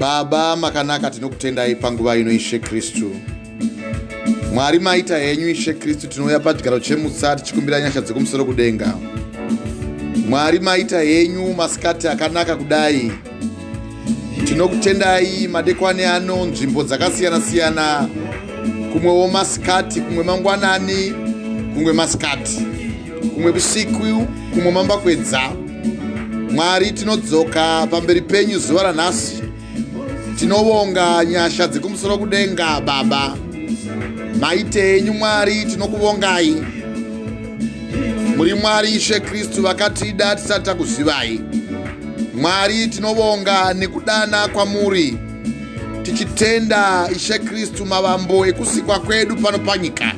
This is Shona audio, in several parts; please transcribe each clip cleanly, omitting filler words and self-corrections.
Baba makanaka tinokutendai panguva ino Ishe Kristu. Mwari maita henyu Ishe Kristu, tinouya pachigaro chemusa tichikumbira nyasha dzekumusoro kudenga. Mwari maita henyu masikati akanaka kudai. Tinokutendai madekwane ano nzvimbo dzakasiyana siyana, kumwewo masikati, kumwe mangwanani, kumwe masikati, kumwe usiku, kumwe mambakwedza. Mwari tinodzoka pamberi penyu zuva ranhasi. Tinovonga nyasha dzekumusoro kudenga. Baba maite henyu Mwari, tinokuvongai. Muri Mwari Ishe Kristu vakatida tisati takuzivai. Mwari tinovonga nekudana kwamuri, tichitenda Ishe Kristu mavambo ekusikwa kwedu pano panyika.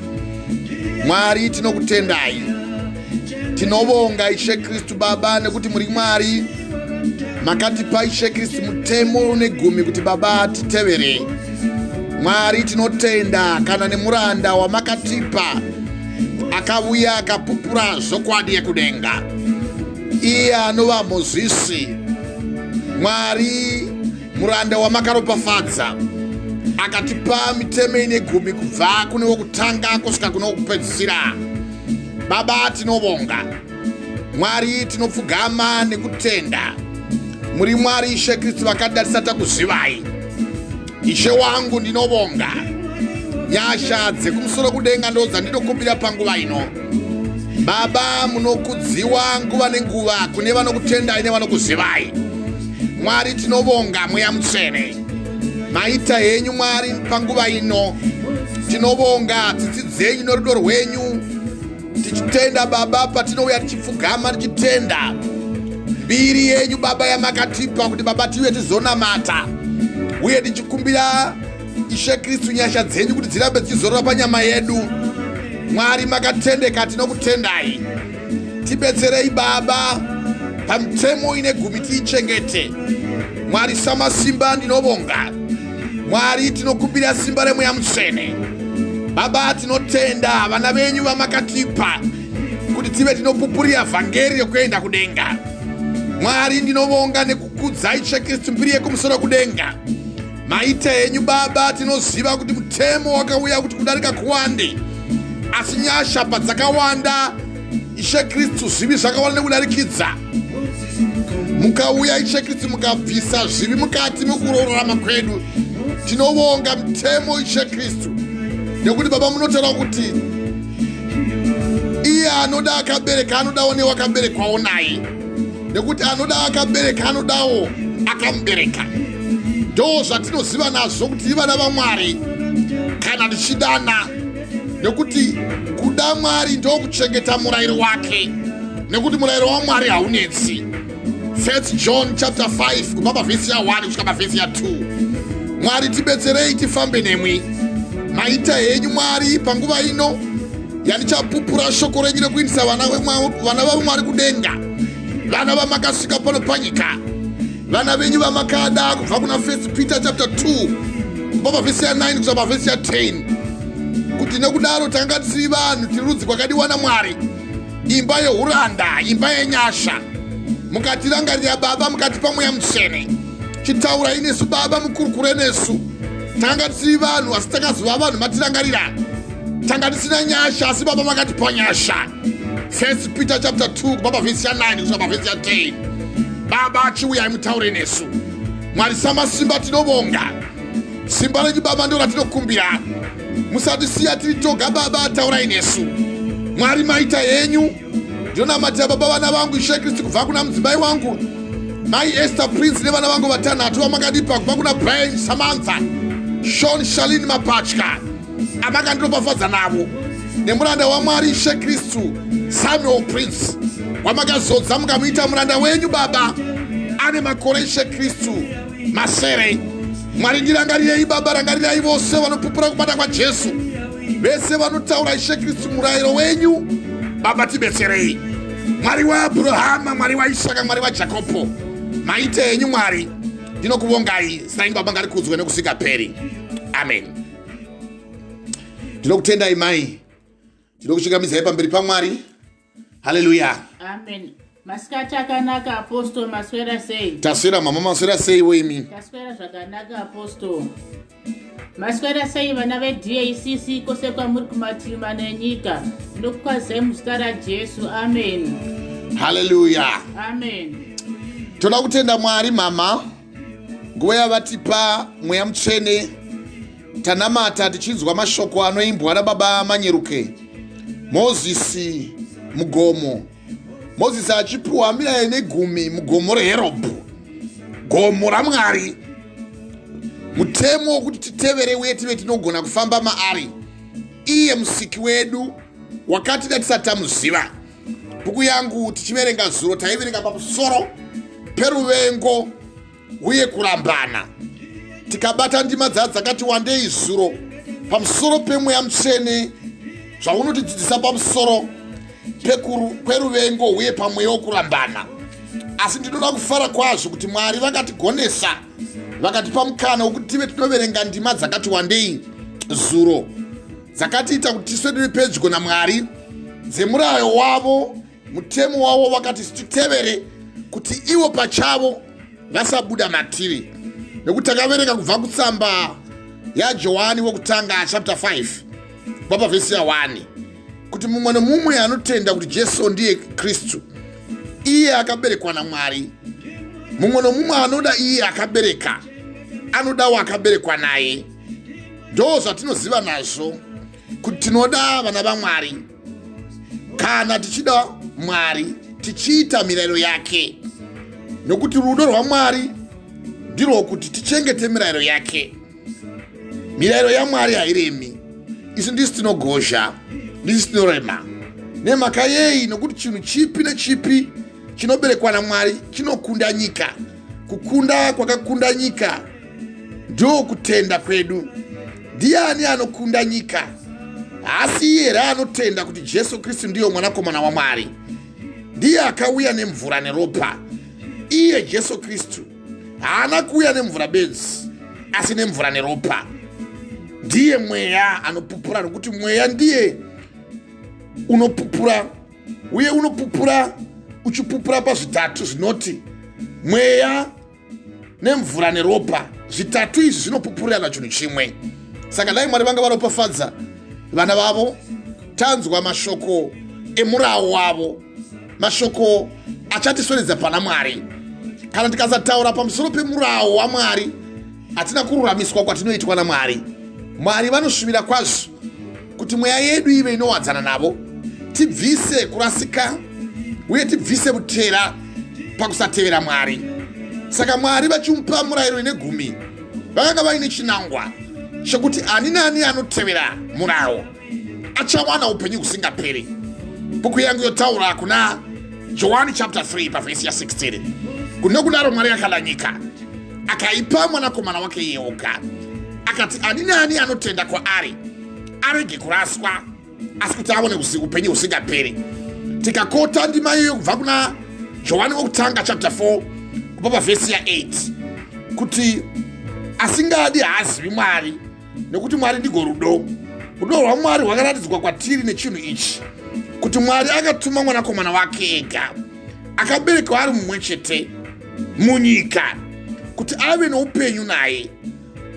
Mwari tinokutendai. Tinovonga Ishe Kristu Baba nekuti muri Mwari makatipa Ishe Kristu mutemo negumi kuti Baba titevere. Mwari tinotenda kana nemuranda wamakatipa akauya akapupura zvokwadi yekudenga, iye anova Mozisi. Mwari muranda wamakaropafadza akatipa mitemo ine gumi kubva kune wokutanga kusvika kune wokupedzisira. Baba tinovonga. Mwari tinopfugama nekutenda muri Mwari Ishe Kristu vakada tisati takuzivai. Ishe wangu ndinovonga. Nyasha dzekumusoro kudenga ndo dzandinokumbira panguva ino. Baba munokudziwa nguva nenguva kune vanokutendai nevanokuzivai. Mwari tinovonga mweya mutsvene. Maita henyu Mwari panguva ino. Tinovonga tsitsi dzenyu norudo rwenyu, tichitenda Baba patinouya tichipfugama tichitenda mbiri yenyu Baba yamakatipa kuti Baba tiwe tizonamata, uye tichikumbira Ishe Kristu nyasha dzenyu kuti dzirambe dzichizorora panyama yedu. Mwari makatendeka, tinokutendai. Tibetserei Baba pamtemo ine gumi tiichengete. Mwari samasimba ndinovonga. Mwari tinokumbira simba remweya mutsvene. Baba tinotenda vana venyu vamakatipa kuti tive tinopupurira vhangeri yokuenda kudenga. Mwari ndinovonga nekukudza Ishe Kristu mbiri yekumusoro kudenga. Maita henyu Baba tinoziva kuti mutemo wakauya kuti kudarika kuwande, asi nyasha padzakawanda Ishe Kristu zvivi zvakawanda nekudarikidza. Mukauya Ishe Kristu mukabvisa zvivi mukati mekurarama kwedu. Tinovonga mutemo Ishe Kristu nekuti Baba munotaura kuti iye anoda akabereka anodawo newakaberekwawo naye, nekuti anoda akabereka anodawo akamubereka. Ndo zvatinoziva nazvo kuti ivana vaMwari kana tichidana, nekuti kuda Mwari ndo kuchengeta murayiro wake, nekuti murayiro waMwari haunetsi. 1 John chapter 5 kubva pavhesi ya 1 kusvika pavhesi ya 2. Mwari tibetserei tifambe nemwi. Maita henyu Mwari panguva ino yandichapupura shoko renyu rekuindisa vana vaMwari kudenga, vana vamakasvika pano panyika, vana venyu vamakada kubva kuna 1 Peter chapter 2 kubva pavhesi ya 9 kusvika pavhesi ya 10, kuti nekudaro tanga tiri vanhu tiri rudzi kwakadiwana Mwari, imba yeuranda, imba yenyasha. Mukatirangarira Baba, mukatipa mweya mutsvene, chitaura inesu Baba, mukurukure nesu. Tanga tiri vanhu asi takazova vanhu matirangarira. Tanga tisina nyasha asi Baba makatipa nyasha. 1 Peter chapter 2 kubva pavhesi ya 9 kusvika pavhesi ya 10. Baba chiuyai mutaure nesu. Mwari samasimba tinovonga. Simba renyu Baba ndo ratinokumbira. Musatisiya tiri toga Baba, taurai nesu. Mwari maita henyu. Ndinonamatira Baba vana vangu Ishe Kristu kubva kuna mudzimai wangu Mai Esther Prince nevana vangu vatanhatu vamakadipa kubva kuna Brian Samantha, Sean Shalini Mapachka amakandinopafadza navo, nemuranda waMwari Ishe Kristu Samuel Prince wamakazodza mukamuita muranda wenyu Baba ane makore Ishe Kristu masere. Mwari ndirangarirei Baba, rangarirai vose vanopupura kubata kwaJesu, vese vanotaura Ishe Kristu murayiro wenyu Baba tibetserei. Mwari waAbrahama, Mwari waIsaka, Mwari waJakobo, maite henyu Mwari. Ndinokuvongai zita renyu Baba ngarikudzwe nekusingaperi. Amen. Ndinokutendai mai, ndinokushingamizai pamberi paMwari. Haleluya. Amen. Masikati akanaka Apostle, maswera sei? Taswera mama, maswera sei wemi? Taswera zvakanaka Apostle. Maswera sei vana veDACC kwose kwamuri kumativi mana enyika. Ndinokukwazai muzita raJesu. Amen. Hallelujah. Amen. Toda kutenda Mwari mama, nguva yavatipa mweya mutsvene, tanamata tichinzwa mashoko anoimbwa nababa Manyeruke. Mozisi mugomo. Mozisi achipuwa mirayiro 10 mugomo reHorebhi, gomo raMwari, mutemo wokuti titevere uye tive tinogona kufamba maari. Iye musiki wedu wakatida tisati tamuziva. Bhuku yangu tichiverenga zuro taiverenga pamusoro peruvengo uye kurambana. Tikabata ndima dzakati wandei zuro pamusoro pemweya mutsvene, zvaunotidzidzisa pamusoro peruvengo uye pamweya wokurambana. Asi ndinoda kufara kwazvo kuti Mwari vakatigonesa, vakatipa mukana wokuti tive tinoverenga ndima dzakati wandei zuro, dzakatiita kuti tiswedere pedyo naMwari, dzemurayo wavo, mutemo wavo vakati titevere kuti ivo pachavo vasabuda matiri. Nekuti takaverenga kubva kutsamba yaJohani wokutanga chapter 5 kubva vhesi ya 1 kuti mumwe nemumwe anotenda kuti Jesu ndiye Kristu, iye akaberekwa naMwari. Mumwe nemumwe anoda iye akabereka anodawo akaberekwa naye. Ndo zvatinoziva nazvo kuti tinoda vana vaMwari kana tichida Mwari tichiita mirayiro yake, nokuti rudo rwaMwari ndirwo kuti tichengete mirayiro yake. Mirayiro yaMwari hairemi. Isu ndisi tinogozha, ndisi tinorema. Nemhaka yei? Nokuti chinhu chipi nechipi chinoberekwa naMwari chinokunda nyika. Kukunda kwakakunda nyika ndo kutenda kwedu. Ndiani anokunda nyika? Asi iye here anotenda kuti Jesu Kristu ndiye mwanakomana waMwari. Ndiye akauya nemvura neropa. Iye Jesu Kristu haana kuuya nemvura bedzi, asi nemvura neropa. Ndiye mweya anopupura, nokuti mweya ndiye unopupura, uye unopupura uchipupura pazvitatu zvinoti mweya nemvura neropa. Zvitatu izvi zvinopupurana chinhu chimwe. Saka dai Mwari vanga varopafadza vana vavo, tanzwa mashoko emurawo wavo, mashoko achatiswededza pana Mwari. Kana tikasataura pamusoro pemurawo waMwari, hatina kururamiswa kwatinoitwa naMwari. Mwari vanosvibira kwazvo kuti mweya yedu ive inowadzana navo, tibvise kurasika uye tibvise mutera pakusatevera Mwari. Saka Mwari vachimupa murayiro 10 vakanga vaine chinangwa chokuti ani nani anotevera murawo achawana upenyu husingaperi. Bhuku yangu yotaura kuna Johani chapter 3 pavhesi ya 16 kunokudaro Mwari akada nyika akaipa mwanakomana wake iye oga, akati ani nani anotenda kwaari arege kuraswa asi kuti aone upenyu husingaperi. Tikakota ndima iyo kubva kuna Johani wokutanga chapter 4 kubva pavhesi ya 8 kuti asingadi haazivi Mwari, nekuti Mwari ndigo rudo. Rudo rwaMwari rwakaratidzwa kwatiri nechinhu ichi, kuti Mwari akatuma mwanakomana wake ega akaberekwa ari mumwe chete munyika kuti ave noupenyu naye.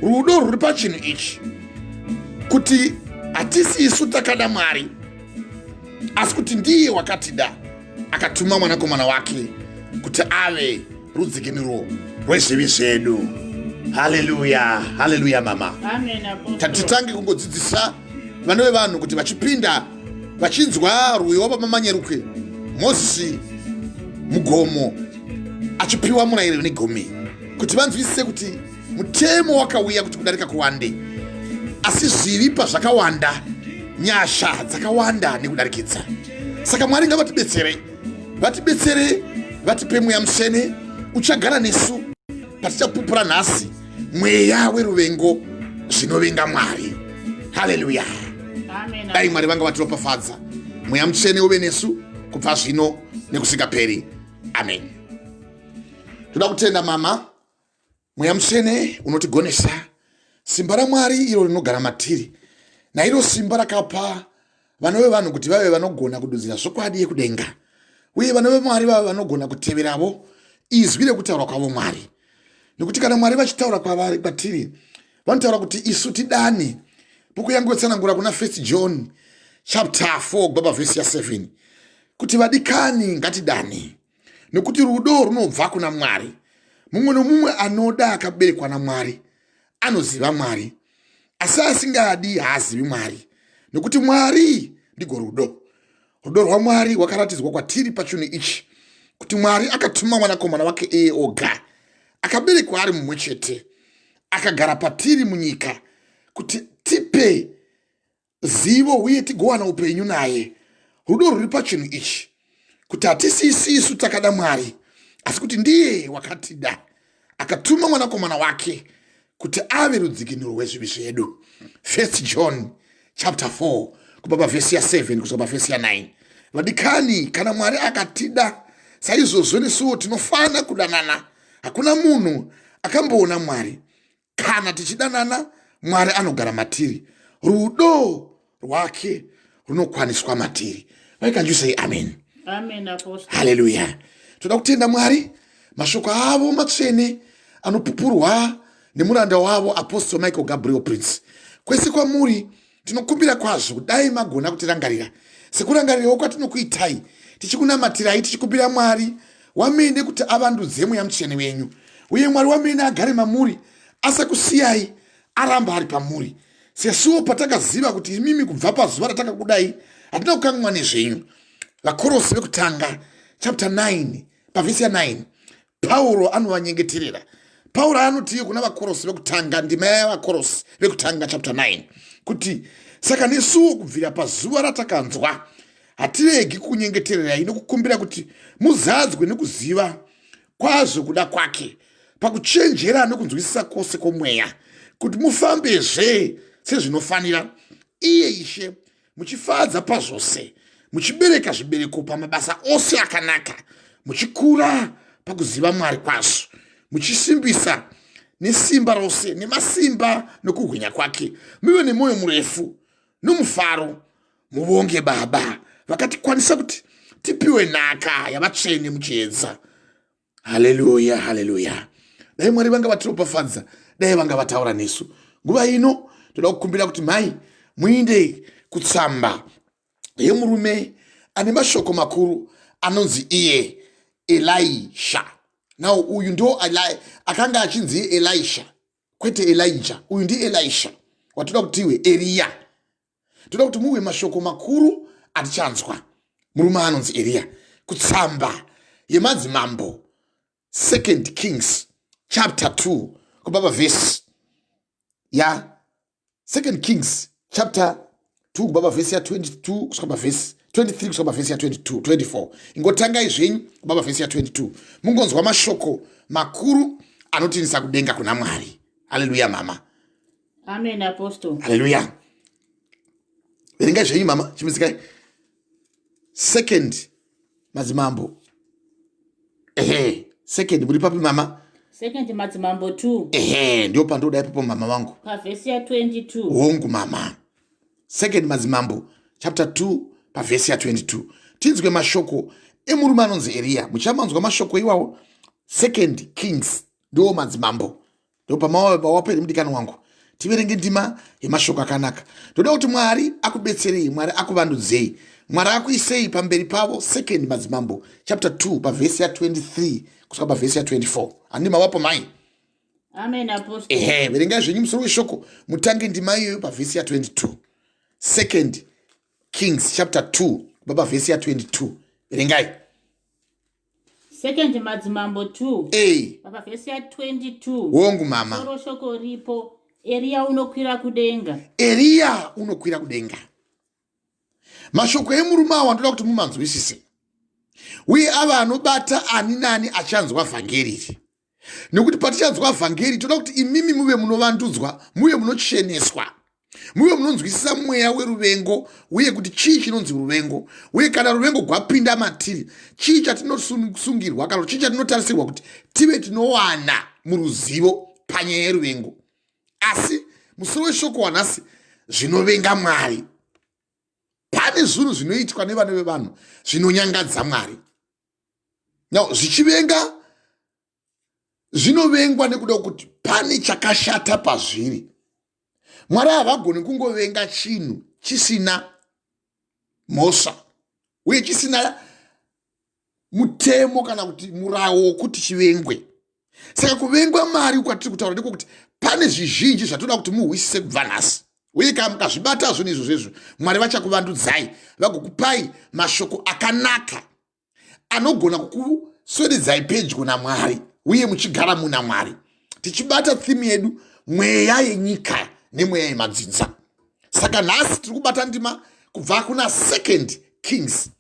Rudo rwuri pachinhu ichi kuti hatisi isu takada Mwari, asi kuti ndiye wakatida akatuma mwanakomana wake kuti ave rudzikinuro rwezvivi zvedu. Haleluya, haleluya mama. Amen. Tatitange kungodzidzisa vana vevanhu kuti vachipinda vachinzwa rwiyo baba Manyeruke, Mozisi mugomo achipiwa murayiro 10 kuti vanzwisise kuti mutemo wakauya kuti kudarika kuwande, asi zvivi pazvakawanda, nyasha dzakawanda nekudarikidza. Saka Mwari ngavatibetsere, vatipe mweya mutsvene uchagara nesu patichapupura nhasi, mweya weruvengo zvinovenga Mwari. Haleluya. Amen. Dai Mwari vanga vatiropafadza, mweya mutsvene uve nesu kubva zvino nekusingaperi. Amen. Toda kutenda mama, mweya mutsvene unotigonesa, simba raMwari iro rinogara matiri, nairo simba rakapa vana vevanhu kuti vave vanogona kududzira zvokwadi yekudenga uye vana vemwari vava vanogona kuteveravo izwi rekutaura kwavo Mwari. Nekuti kana Mwari vachitaura kwatiri vanotaura kuti isu tidani. Buku yangu yotsanangura kuna 1 John chapter 4 kubva vhesi ya7 kuti vadikani ngatidani, nekuti rudo runobva kuna Mwari. Mumwe nomumwe anoda akaberekwa naMwari anoziva Mwari, asi asingadi haazivi Mwari, nekuti Mwari ndigo rudo. Rudo rwaMwari rwakaratidzwa kwatiri pachinhu ichi, kuti Mwari akatuma mwanakomana wake iye oga, akaberekwa ari mumwe chete, akagara patiri munyika kuti tipe zivo uye tigowana upenyu naye. Rudo ruri pachinhu ichi, kuti hatisisi isu takada Mwari, asi kuti ndiye wakatida akatuma mwanakomana wake kuti ave rudzikinuro rwezvivi zvedu. 1 John chapter 4 kubva pavhesi ya7 kusvika pavhesi ya9. Vadikani, kana Mwari akatida saizvozvo nesuwo tinofana kudanana. Hakuna munhu akamboona Mwari. Kana tichidanana, Mwari anogara matiri, rudo rwake runokwaniswa matiri. Why can't you say amen? Amen, Apostle. Hallelujah. Toda kutenda Mwari, mashoko avo matsvene anopupurwa nemuranda wavo Apostle Michael Gabriel Prince. Kwese kwamuri tinokumbira kwazvo dai magona kutirangarira sekurangarirawo kwatinokuitai, tichikunamatirai, tichikumbira Mwari wamene kuti avandudze mweya mutsvene wenyu, uye Mwari wamene agare mamuri asakusiyai aramba ari pamuri. Sesuwo patakaziva kuti imimi kubva pazuva ratakakudai hatina kukanganwa nezvenyu. Vakorosi vekutanga chapter 9 pavhesi ya9 Pauro anovanyengeterera. Pauro anotiyo kuna vakorosi vekutanga, ndima yavakorosi vekutanga chapter 9 kuti saka nesuwo kubvira pazuva ratakanzwa hatiregi kunyengetererai nokukumbira kuti muzadzwe nekuziva kwazvo kuda kwake pakuchenjera nokunzwisisa kwose kwomweya, kuti mufambezve sezvinofanira iye Ishe, muchifadza pazvose, muchibereka zvibereko pamabasa ose akanaka, muchikura pakuziva Mwari kwazvo, muchisimbisa nesimba rose nemasimba nokugwinya kwake, muve nemwoyo murefu nomufaro, muvonge Baba vakatikwanisa kuti tipiwe nhaka yavatsvene muchiedza. Haleluya, haleluya. Dai Mwari vanga vatiropafadza, dai vanga vataura nesu. Nguva ino toda kukumbira kuti mai muinde kutsamba yemurume ane mashoko makuru anonzi iye Elisha. Now uyu ndo akanga achinzi Elisha, kwete Elijah. Uyu ndi Elisha watoda kutiwe Elia. Toda kuti muwe mashoko makuru atichanzwa. Murume anonzi Elia kutsamba yemadzimambo 2 Kings chapter 2 kubva pavhesi ya 2 Kings chapter 2 kubva pavhesi ya 22 kusvika pavhesi 23 kusvika pavhesi ya 24. Ingotangai zvenyu kubva pavhesi ya 22 mungonzwa mashoko makuru anotinisa kudenga kuna Mwari. Haleluya mama. Amen, Apostle. Haleluya. Verengai zvenyu mama, chimisikai 2 madzimambo. Second muri papi mama? 2 madzimambo 2. Ndio pandoda ipapo mama wangu. Pavhesi ya 22. Hongu mama. 2 madzimambo chapter 2 pavhesi ya 22. Tinzwe mashoko emurume anonzi Elia. Muchamanzwa mashoko iwawo 2 Kings ndio madzimambo. Ndio pamawaperi mudikani wangu. Tiverenge ndima yemashoko akanaka. Ndoda kuti Mwari akubetserei, Mwari akuvandudzei, Mwari akuisei pamberi pavo. 2 madzimambo chapter 2 pavhesi ya 23 kusvika pavhesi ya 24. Andima wapo mai? Amen, Apostle. Verengai zvenyu musoro weshoko mutange ndima iyoyo pavhesi ya 22. 2 Kings chapter 2 kubva pavhesi ya 22. Verengai. 2 madzimambo 2 pavhesi ya 22. Hongu mama. Soro shoko ripo, Elia unokwira kudenga. Elia unokwira kudenga. Mashoko emurume awa ndoda kuti mumanzwisise, uye ava anobata ani nani achanzwa vhangeri. Nekuti patichanzwa vhangeri toda kuti imimi muve munovandudzwa, muve munocheneswa, muve munonzwisisa mweya weruvengo, uye kuti chii chinonzi ruvengo, uye kana ruvengo gwapinda matiri chii chatinosungirwa kana chii chatinotarisirwa kuti tive tinowana muruzivo panyaya yeruvengo. Asi musoro weshoko wanhasi zvinovenga Mwari. Pane zvinhu zvinoitwa nevana vevanhu zvinonyangadza Mwari. Now, zvichivenga zvinovengwa nekuda kuti pane chakashata pazviri. Mwari havagoni kungovenga chinhu chisina mhosva uye chisina mutemo kana kuti murawo wokuti chivengwe. Saka kuvengwa Mwari kwatiri kutaura ndiko kuti pane zvizhinji zvatoda kuti muhwisise kubva nhasi. Uye kana mukazvibata zvinhu izvozvo, Mwari vachakuvandudzai vagokupai mashoko akanaka anogona kukuswededzai pedyo naMwari uye muchigara muna Mwari. Tichibata theme yedu mweya yenyika nemweya yemadzinza. Saka nhasi tiri kubata ndima kubva kuna 2 Kings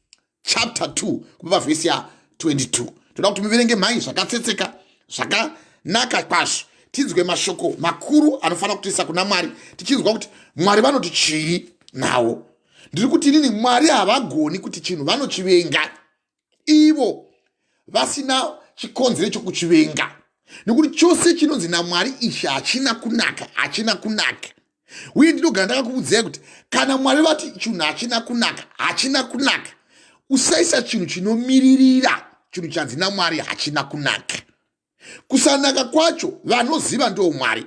chapter 2 kubva vhesi ya 22. Toda kuti muverenge mhai zvakatsetseka zvakanaka kwazvo, tinzwe mashoko makuru anofanira kutiisa kuna Mwari, tichinzwa kuti Mwari vanoti chii nawo. Ndiri kuti inini Mwari havagoni kuti chinhu vanochivenga ivo vasina chikonzero chokuchivenga, nekuti chose chinonzi naMwari ichi hachina kunaka. Uye ndinogara ndakakuudzai kuti kana Mwari vati chinhu hachina kunaka, usaisa chinhu chinomiririra chinhu chanzi naMwari hachina kunaka. Kusanaka kwacho vanoziva ndo Mwari,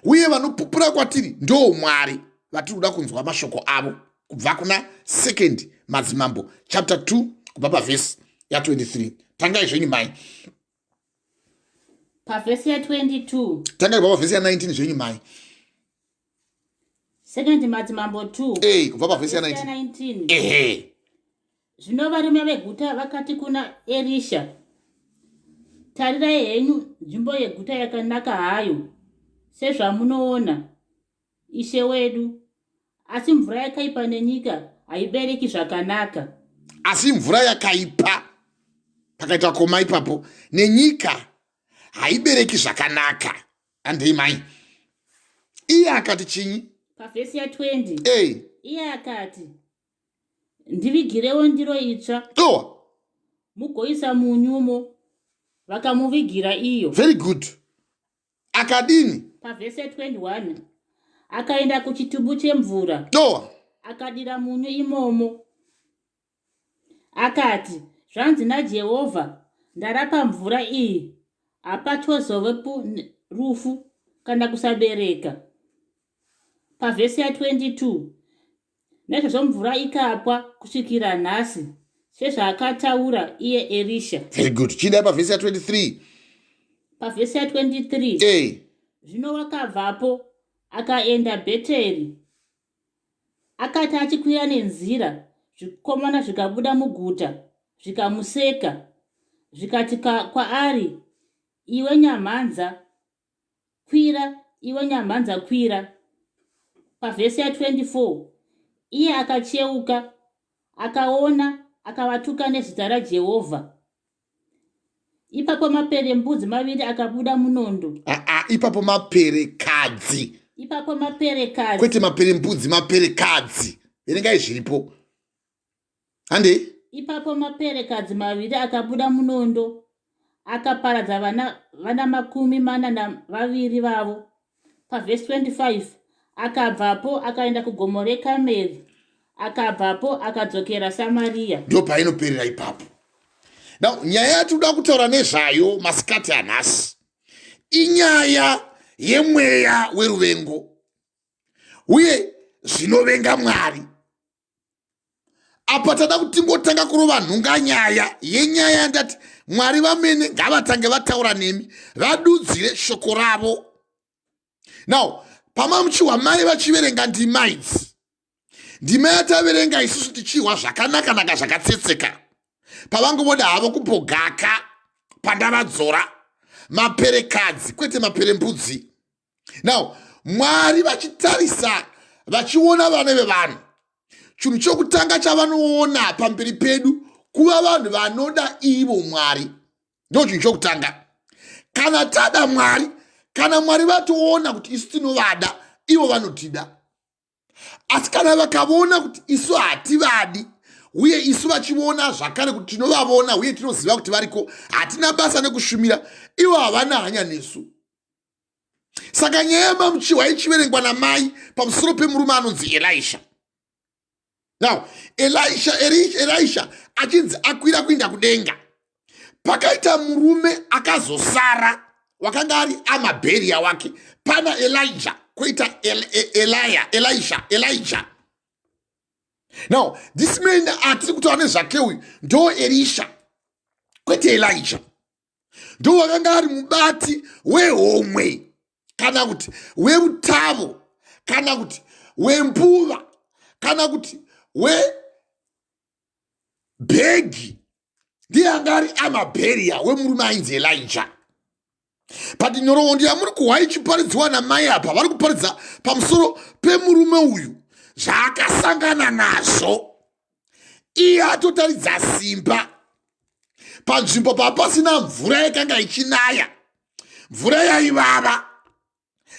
uye vanopupura kwatiri ndo Mwari vatiri kuda kunzwa mashoko avo kubva kuna 2 Madzimambo chapter 2 kubva pavhesi ya 23. Tangai zvenyu mai. Pavhesi ya 22. Tangai kubva pavhesi ya 19 zvenyu mai. 2 Madzimambo 2. Kubva pavhesi ya 19. Zvino varume veguta vakati kuna Erisha, tarirai henyu nzvimbo yeguta yakanaka hayo, sezvamunoona, ishe wedu, asi mvura yakaipa nenyika haibereki zvakanaka. Asi mvura yakaipa, pakaita koma ipapo, nenyika haibereki zvakanaka. Andei mai. Iye akati chinyi? Pavhesi ya 20. Iye akati, ndivigirewo ndiro itsva. Mugoisa munyumo. Vakamuvigira iyo. Very good. Akadini? Pavhesi ya 21. Akaenda kuchitubu chemvura. Akadira munyu imomo. Akati, zvanzi naJehovha, ndarapa mvura iyi, hapatozovepo rufu kana kusabereka. Pavhesi ya 22. Naizvozvo mvura ikapwa kusvikira nhasi, sezvaakataura iye Erisha. Very good. Chida pavhesi ya 23. Pavhesi ya 23. Zvino wakabvapo akaenda Bheteri. Akati achikwira nenzira, zvikomana zvikabuda muguta, zvikamuseka, zvikati kwaari, iwe nyamhanza, kwira. Pavhesi ya 24. Iye akacheuka, akaona, akavatuka nezita raJehovha. Ipapo maperembudzi maviri akabuda munondo. Ipapo maperekadzi. Kwete maperembudzi, maperekadzi. Verengai zviripo. Hande? Ipapo maperekadzi maviri akabuda munondo, akaparadza vana 42 vavo. Pavhesi 25. Akabvapo akaenda kugomo reKarmeri. Akabvapo akadzokera Samaria. Ndo painoperera ipapo. Now, nyaya yatinoda kutaura nezvayo masikati anhasi inyaya yemweya weruvengo uye zvinovenga Mwari. Apa tada kuti tingotanga kurova nhunganyaya yenyaya yandati Mwari vamene ngavatange vataura nemi vadudzire shoko ravo. Now, pamamuchiwa mai vachiverenga ndima idzi, ndima yataverenga isusu tichihwa zvakanaka zvakatsetseka, pavangovoda havo kupogaka pandavadzora maperekadzi kwete maperembudzi. Now, Mwari vachitarisa vachiona vana vevanhu, chinhu chokutanga chavanoona pamberi pedu kuva vanhu vanoda ivo Mwari. Ndo chinhu chokutanga. Kana tada Mwari, kana Mwari vatoona kuti isu tinovada, ivo vanotida. Asi kana vakavona kuti isu hativadi, uye isu vachiona zvakare kuti tinovavona uye tinoziva kuti variko, hatina basa nekushumira, ivo havana hanya nesu. Saka nyaya yamamuchiwa ichiverengwa namai pamusoro pemurume anonzi Elisha. Now, Elisha achinzi akwira kuenda kudenga. pakaita murume akazosara wakanga ari amabheria wake. Pana Elijah koita Elijah. Now this man atiri kutaura nezvake uyu ndo Elisha kwete Elijah. Ndo wakanga ari mubati wehomwe kana kuti weutavo kana kuti wembuva kana kuti webhegi. Ndiye anga ari amabheria wemurume ainzi Elijah. But nhoroondo yamuri kuhwa ichiparidzwa namai apa vari kuparidza pamusoro pemurume uyu zvaakasangana nazvo. Iye atotaridza simba panzvimbo papasina mvura yakanga ichinaya, mvura yaivava.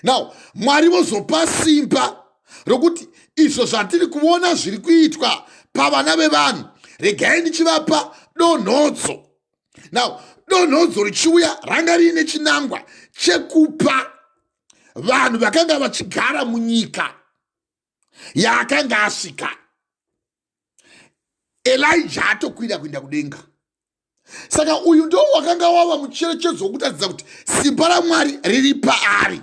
Now Mwari vozopa simba rokuti izvo zvatiri kuona zviri kuitwa pavana vevanhu regai ndichivapa donhodzo. Now donhodzo richiuya ranga riine chinangwa chekupa vanhu vakanga vachigara munyika yaakanga asvika. Elijah atokwira kuenda kudenga. Saka uyu ndo wakanga wava mucherechedzo wokutaridza kuti simba raMwari riri paari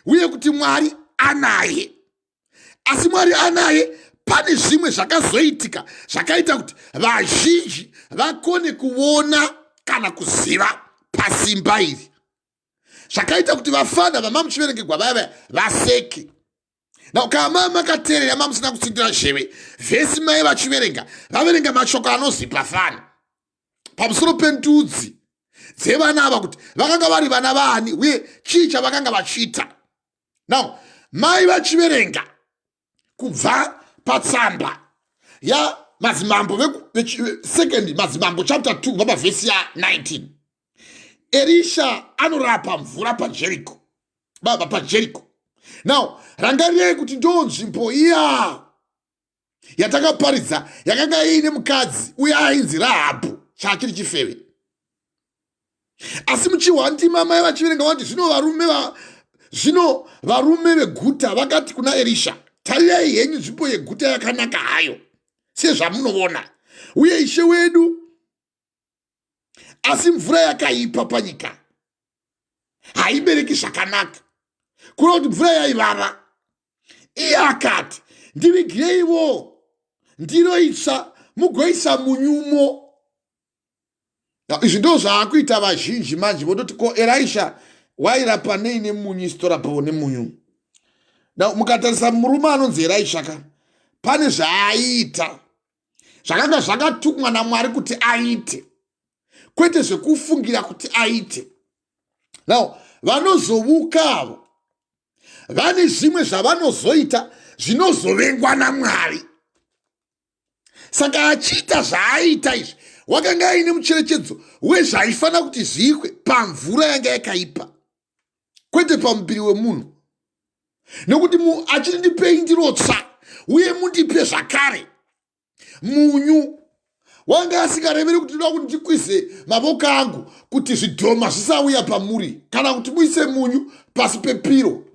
uye kuti Mwari anaye. Asi Mwari anaye, pane zvimwe zvakazoitika zvakaita kuti vazhinji vakone kuona kana kuziva pasimba iri, zvakaita kuti vafana vamamuchiverengegwa vave vaseke. Na kama makateerera mamusina kutsindira zheve vhesi mai vachiverenga vaverenga mashoko anozipa fana pamusoro pendudzi dzevana ava kuti vakanga vari vana vani uye chii chavakanga vachiita. Now mai vachiverenga kubva patsamba ya Madzimambo second Madzimambo chapter 2 kubva pavhesi ya 19. Elisha anorapa mvura paJeriko, baba paJeriko. Now rangarirei kuti ndo nzvimbo iya yatakaparidza yakanga iine mukadzi uye ainzi Rahabhu chachiri chifeve. Asi muchihwandima mai vachiverenga vati zvino varume veguta vakati kuna Elisha, tarirai henyu nzvimbo yeguta yakanaka hayo sezvamunoona, uye ishe wedu, asi mvura yakaipa panyika haibereki zvakanaka, kureva kuti mvura yaivava. Iye akati, ndivigireiwo ndiro itsva mugoisa munyumo. Izvi ndo zvaakuita vazhinji manje vodoti ko Elisha wairapa nei nemunyu isitorapawo nemunyu. Mukatarisa murume anonzi Elisha pane zvaaita zvakanga zvakatumwa naMwari kuti aite, kwete zvekufungira kuti aite. Now vanozovukavo vane zvimwe zvavanozoita zvinozovengwa naMwari. Saka achiita zvaaita izvi wakanga aine mucherechedzo wezvaifana kuti zviikwe pamvura yanga yakaipa, kwete pamuviri wemunhu. Nokuti achiti ndipei ndiro tsva uye mundipe zvakare munyu, wanga asingareveri kuti ndoda kuti ndikwize mavoko angu kuti zvidhoma zvisauya pamuri kana kuti muise munyu pasi pepiro.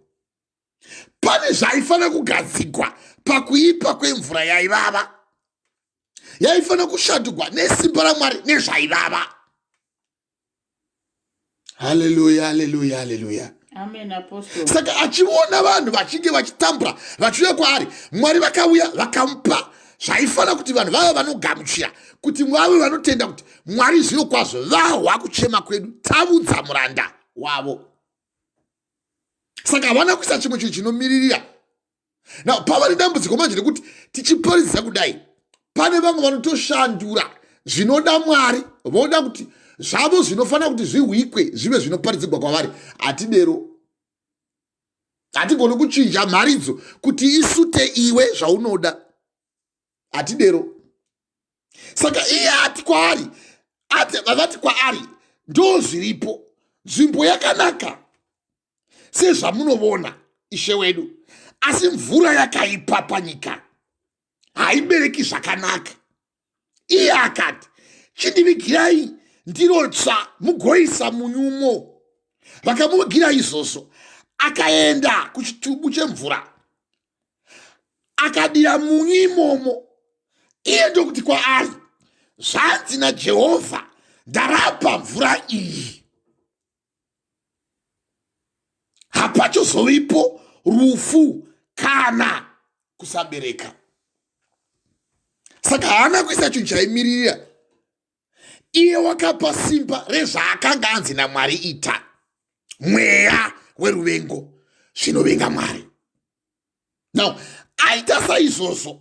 Pane zvaifana kugadzikwa pakuipa kwemvura yaivava, yaifana kushandurwa nesimba raMwari nezvaivava. Haleluya, haleluya, haleluya. Amen, Apostle. Saka achiona vanhu vachinge vachitambura vachiuya kwaari, Mwari vakauya vakamupa zvaifana kuti vanhu vava vanogamuchira, kuti vave vanotenda kuti Mwari zvino kwazvo vahwa kuchema kwedu, tavudza muranda wavo. Saka havana kuisa chimwe chinhu chinomiririra. Na pava nedambudziko manje rekuti tichiparidza kudai, pane vamwe vanotoshandura zvinoda Mwari, voda kuti zvavo zvinofana kuti zviwikwe zvive zvinoparidzirwa kwavari. Hatidero, hatigoni kuchinja mharidzo kuti isute iwe zvaunoda. Hatidero. Saka iye ati kwaari, vavati kwaari, ndo zviripo, nzvimbo yakanaka sezvamunoona ishe wedu, asi mvura yakaipa panyika haibereki zvakanaka. Iye akati, chindivigirai ndiro tsva mugoisa munyumo. Vakamuvigira izvozvo, akaenda kuchitubu chemvura akadira munyu imomo. Iye ndokuti kwaari, zvanzi naJehovha, ndarapa mvura iyi, hapachozovipo rufu kana kusabereka. Saka haana kuisa chinhu chaimirira. Iye wakapa simba rezvaakanga anzi naMwari ita, mweya weruvengo zvinovenga Mwari. Now, aita saizvozvo,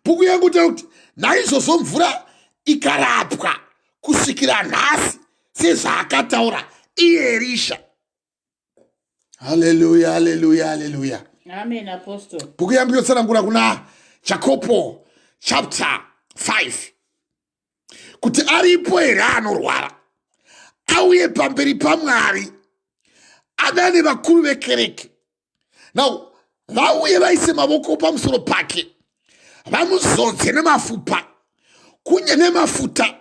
bhuku yangu takuti naizvozvo mvura ikarapwa kusvikira nhasi sezvaakataura iye Elisha. Haleluya, haleluya, haleluya. Amen, Apostle. Bhuku yangu yotsanangura kuna Jakobo chapter 5. Kuti aripo here anorwara, auye pamberi paMwari, adane vakuru vekereke. Now, vauye vaise mavoko pamusoro pake, vamuzodze nemafupa, kunye nemafuta,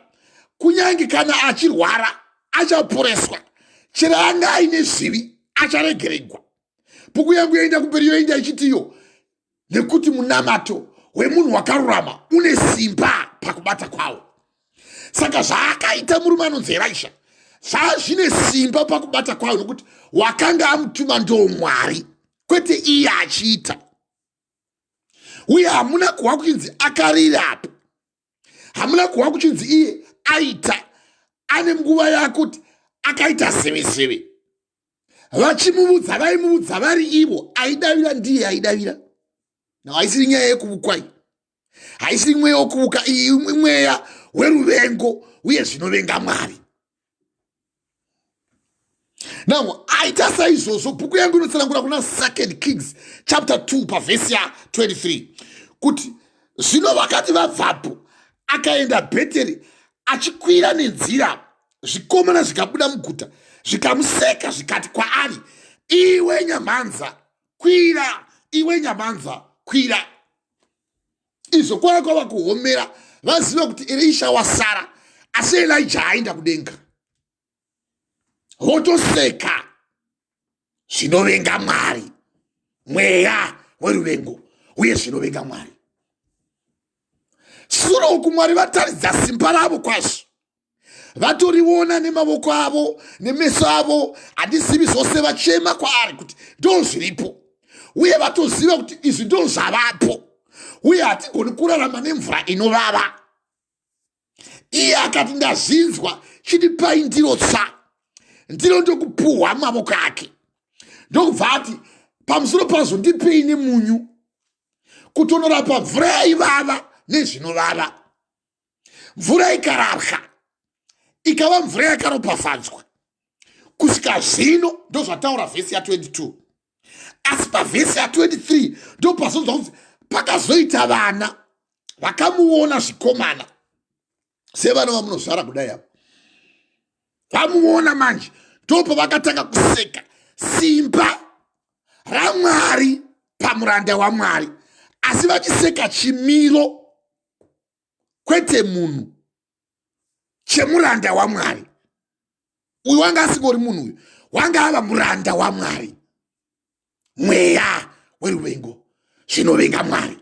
kunyange kana achirwara achaporeswa, chero anga aine zvivi acharegererwa. Bhuku yangu yaenda kumberi yoenda ichitiyo, nekuti munamato wemunhu wakarurama une simba pakubata kwawo. Saka zvaakaita murume anonzi Elisha zvazvine simba pakubata kwawo, nokuti wakanga amutuma ndoMwari, kwete iye achiita. Uye hamuna kuhwa kuchinzi akarirapo, hamuna kuhwa kuchinzi iye aita ane nguva yakuti akaita seveseve. Vachimuvudza vaimuvudza vari ivo, aidavira ndiye aidavira. Now, haisiri nyaya yekuvukwai, haisiri mweya wekuvuka, iyi mweya weruvengo uye zvinovenga Mwari. Now, aita saizvozvo, bhuku yangu inotsanangura kuna 2 Kings chapter 2 pavhesi ya 23, kuti zvino vakati vabvapo akaenda Bheteri, achikwira nenzira, zvikomana zvikabuda muguta zvikamuseka zvikati kwaari, iwe nyamhanza kwira, iwe nyamhanza kwira. Izvo kwava kwava kuhomera, vaziva kuti Elisha wasara, asi Elijah aenda kudenga. Votoseka zvinovenga Mwari, mweya weruvengo uye zvinovenga Mwari. Shure uku Mwari vataridza simba ravo kwazvo, vatoriona nemavoko avo nemeso avo, hadizivi zvose, vachema kwaari kuti ndo zviripo, uye vatoziva kuti izvi ndo zvavapo, uye hatigoni kurarama nemvura inovava. Iye akati ndazvinzwa, chitipai ndiro tsva, ndiro ndokupuhwa mavoko ake. Ndokubva ati pamusoro pazvo ndipei nemunyu, kutonorapa mvura yaivava nezvinovava. Mvura ikarapwa ikava mvura yakaropafadzwa. Kusvika zvino ndozvataura vhesi ya 22. Asi pavhesi ya 23 ndo pasonzwa kuti pakazoita vana vakamuona zvikomana sevana vamunozvara kudai avo. Vamuona manje, ndopo vakatanga kuseka simba raMwari pamuranda waMwari, asi vachiseka chimiro, kwete munhu, chemuranda waMwari. Uyu wanga asingori munhu, uyu wanga ava muranda waMwari, mweya weruvengo zvinovenga Mwari.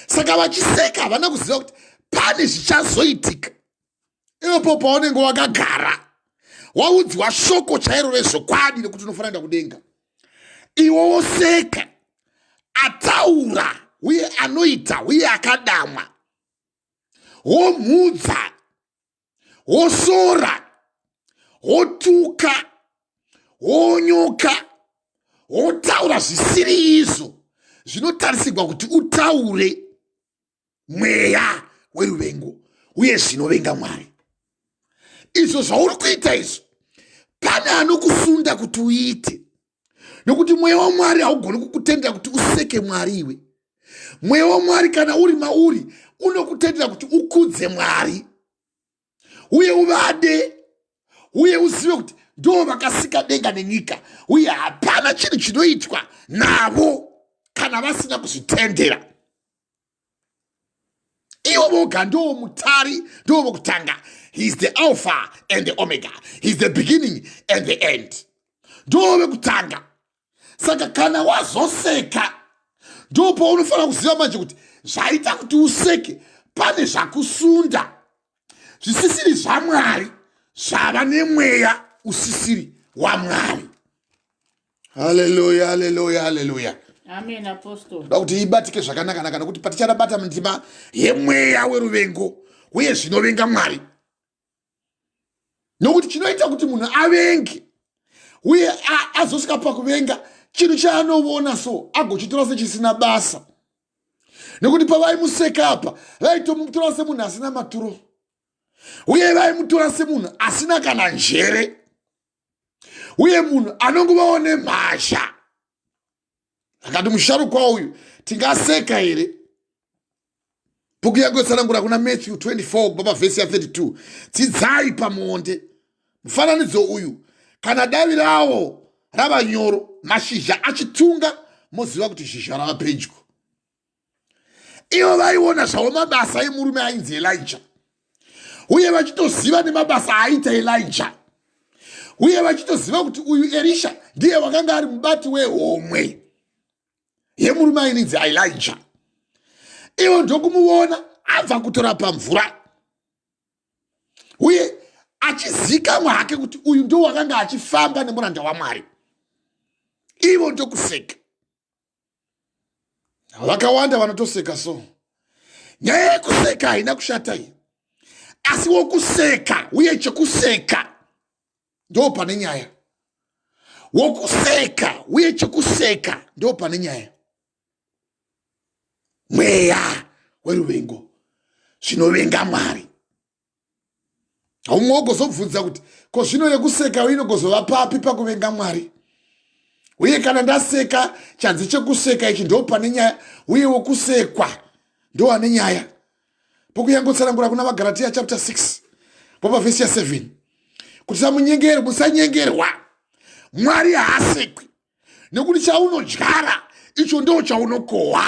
Saka vachiseka havana kuziva kuti pane zvichazoitika. Ipo paunenge wakagara waudzwa shoko chairo rezvokwadi nekuti unofanira kudenga, iwe woseka, ataura uye anoita uye akadamwa, womhudza, wosora, wotuka, wonyoka, wotaura zvisiri izvo zvinotarisirwa kuti utaure, mweya weruvengo uye zvinovenga Mwari. Izvo zvauri kuita izvo, pane anokusunda kuti uite, nokuti mweya waMwari haugoni kukutendera kuti useke Mwari iwe. Mweya waMwari kana uri mauri unokutendera kuti ukudze Mwari uye uvade, uye uzive kuti ndo vakasika denga nenyika, uye hapana chinhu chinoitwa navo kana vasina kuzvitendera. Iwo voga ndo mutari, ndo vokutanga. He is the Alpha and the Omega. He is the beginning and the end. Ndo vokutanga. Saka kana wazoseka, ndo paunofanira kuziva manje kuti zvaita kuti useke pane zvakusunda, zvisisiri zvaMwari zvava nemweya usisiri waMwari. Haleluya, haleluya, haleluya. Amen, Apostle. Da kuti ibatike zvakanaka naka nokuti paticharabata mundima yemweya weruvengo uye zvinovenga Mwari. Nokuti chinoita kuti munhu avenge uye azosvika pakuvenga chinhu chaanoona so agochitora sechisina basa. Nokuti pavaimuseka apa vaitomutora semunhu asina maturo uye vaimutora semunhu asina kana njere uye munhu anongovawo nemhasha. Akati musharukwa uyu tingaseka here? Bhuku yangu yotsanangura kuna Matthew 24 kubva pavhesi ya 32. Dzidzai pamuonde mufananidzo uyu, kana davi rawo rava nyoro, mashizha achitunga, moziva kuti shizha rava pedyo. Ivo vaiona zvavo mabasa emurume ainzi Elijah, uye vachitoziva nemabasa aita Elijah, uye vachitoziva kuti uyu Elisha ndiye wakanga ari mubati wehomwe yemurume ainzi Elijah. Ivo ndokumuona abva kutora pamvura uye achizikamwa hake kuti uyu ndo wakanga achifamba nemuranda waMwari. Ivo ndokuseka. Vakawanda vanotoseka so. Nyaya yekuseka haina kushata iyi, asi wokuseka uye chekuseka ndo pane nyaya. Wokuseka uye chekuseka ndo pane nyaya. Mweya weruvengo zvinovenga Mwari. Umwe wogozobvunza kuti ko zvino yekuseka inogozova papi pakuvenga Mwari? Uye kana ndaseka chanzi chekuseka ichi ndo pane nyaya, uye wokusekwa ndo ane nyaya. Bhuku yangu yotsanangura kuna vaGalatia chapter 6 kubva vhesi ya 7 kuti musanyengerwa. Mwari haasekwi, nekuti chaunodyara icho ndo chaunokohwa.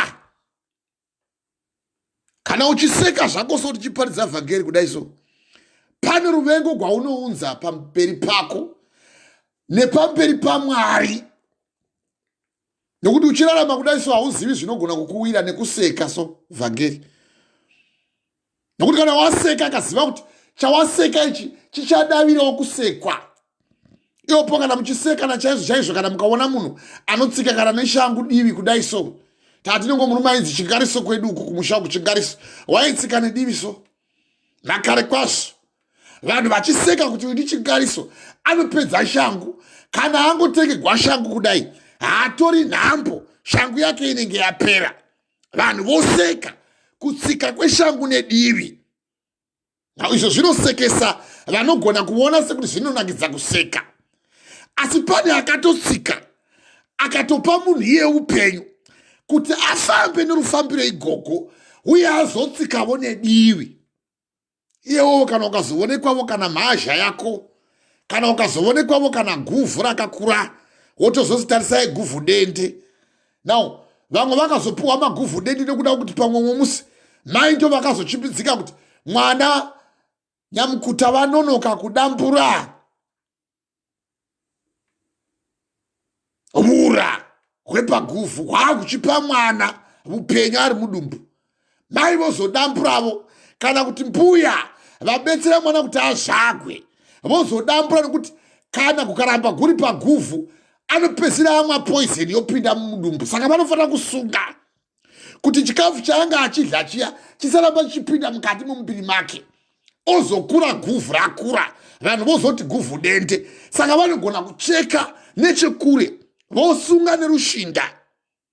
Kana uchiseka zvako so uchiparidza vhangeri kudai so, pane ruvengo gwaunounza pamberi pako nepamberi paMwari. Nokuti uchirarama kudai so hauzivi zvinogona kukuwira nekuseka so vhangeri. Nokuti kana waseka akaziva kuti chawaseka ichi chichadavirawo kusekwa, iwopo kana muchiseka nachaizvo chaizvo, kana mukaona munhu anotsika kana neshangu divi kudai so, tatinongo murume ainzi Chingariso kwedu uku kumusha kuChingariso waitsika nedivi so, nakare kwazvo vanhu vachiseka kuti uyu ndiChingariso anopedza shangu. Kana angotengerwa shangu kudai haatori nhambo, shangu yake inenge yapera. Vanhu voseka kutsika kweshangu nedivi. Izvo zvinosekesa vanogona kuona sekuti zvinonakidza kuseka, asi pane akatotsika akatopa munhu iye upenyu kuti afambe nerufambiro igogo uye azotsikavo nedivi. Iyewo kana ukazoonekwawo kana mhazha yako, kana ukazoonekwawo kana guvhu rakakura, wotozotarisai guvhu dende. Now vamwe vakazopuwa maguvhu dende nekuda kuti pamwe musi mai ndo vakazochimbidzika kuti mwana nyamukuta vanonoka kudambura mura hwepaguvhu hwaakuchipa mwana upenyu ari mudumbu. Mai vozodamburavo, kana kuti mbuya vabetsera mwana kuti azvagwe vozodambura, nekuti kana kukaramba guri paguvhu anopedzisira amwa poison yopinda mudumbu. Saka vanofanira kusunga kuti chikafu chaanga achidya chiya chisaramba chichipinda mukati momuviri make, ozokura guvhu rakura, vanhu vozoti guvhu dende. Saka vanogona kucheka nechekure vosunga nerushinda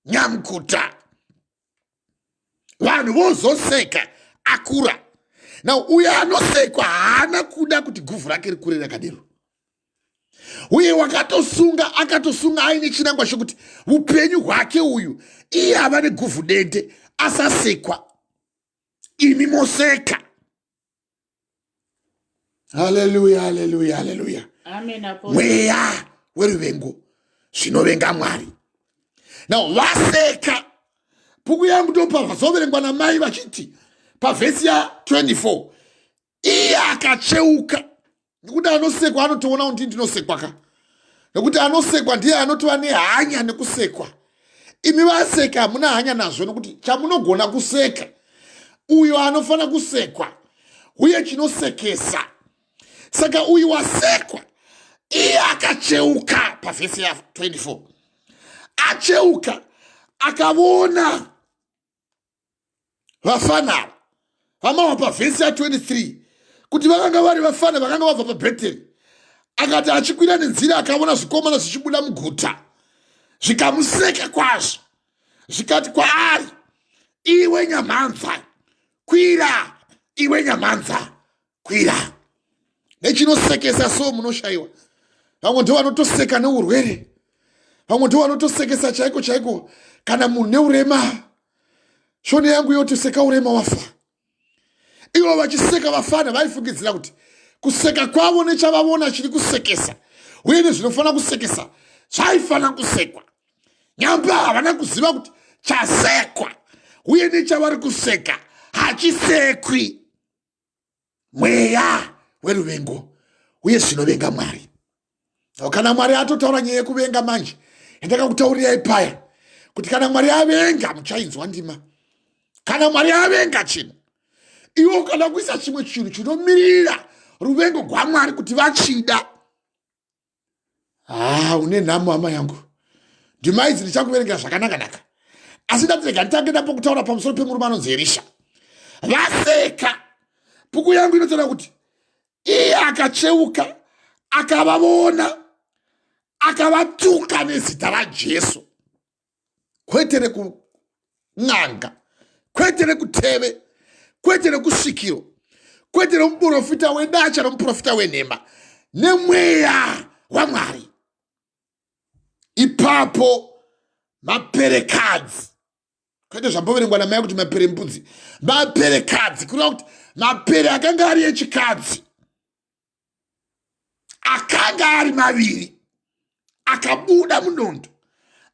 nyamukuta, vanhu vozoseka akura. Na uye anosekwa haana kuda kuti guvhu rake rikure rakadero. Uye wakatosunga akatosunga aine chinangwa chokuti upenyu hwake uyu iye ava neguvhu dende asasekwa. Imi moseka. Haleluya, haleluya, haleluya. Amen, Apostle. Mweya weruvengo zvinovenga Mwari. Now vaseka. Bhuku yangu ndopa vazoverengwa namai vachiti pavhesi ya 24 iye akacheuka. Nekuti anosekwa anotoona kuti ndinosekwa ka. Nekuti anosekwa ndiye anotova nehanya nekusekwa. Imi vaseka hamuna hanya nazvo, nekuti chamunogona kuseka uyo anofana kusekwa uye chinosekesa. Saka uyu wasekwa iye akacheuka pavhesi ya 24. Acheuka akavona vafana vamava pavhesi ya 23 kuti vakanga vari vafana vakanga vabva paBheteri. Akati achikwira nenzira akavona zvikomana zvichibuda muguta zvikamuseka kwazvo, zvikati kwaari, iwe nyamanza kwira, iwe nyamanza kwira. Nechinosekesa so munoshayiwa. Vamwe ndo vanotoseka neurwere, vamwe ndo vanotosekesa chaiko chaiko kana munhu neurema. Shoni yangu yotoseka urema wafa. Ivo vachiseka vafana vaifungidzira kuti kuseka kwavo nechavavona chiri kusekesa uye nezvinofana kusekesa zvaifana kusekwa. Nyamba havana kuziva kuti chasekwa uye nechavari kuseka hachisekwi. Mweya weruvengo uye zvinovenga Mwari. Kana Mwari atotaura nyaya yekuvenga manje, ndakakutaurirai paya kuti kana Mwari avenga muchainzwa ndima. Kana Mwari avenga chinhu, iwo kana kuisa chimwe chinhu chinomirira ruvengo rwaMwari kuti vachida. Une nhamo hama yangu. Ndima idzi ndichakuverengera zvakanaka-naka. Asi ndatirega nditange ndapokutaura pamusoro pemurume anonzi Erisha. Vaseka. Puku yangu inotaura kuti iye akacheuka akavavona akavatuka nezita raJesu. Kwete rekun'anga, kwete rekuteve, kwete rekusvikiro, kwete remuprofita wedacha nomuprofita wenhema, nemweya waMwari. Ipapo maperekadzi, kwete zvamboverengwa namai kuti mapere mbudzi, maperekadzi kureva kuti mapere akanga ari echikadzi akanga ari maviri akabuda munondo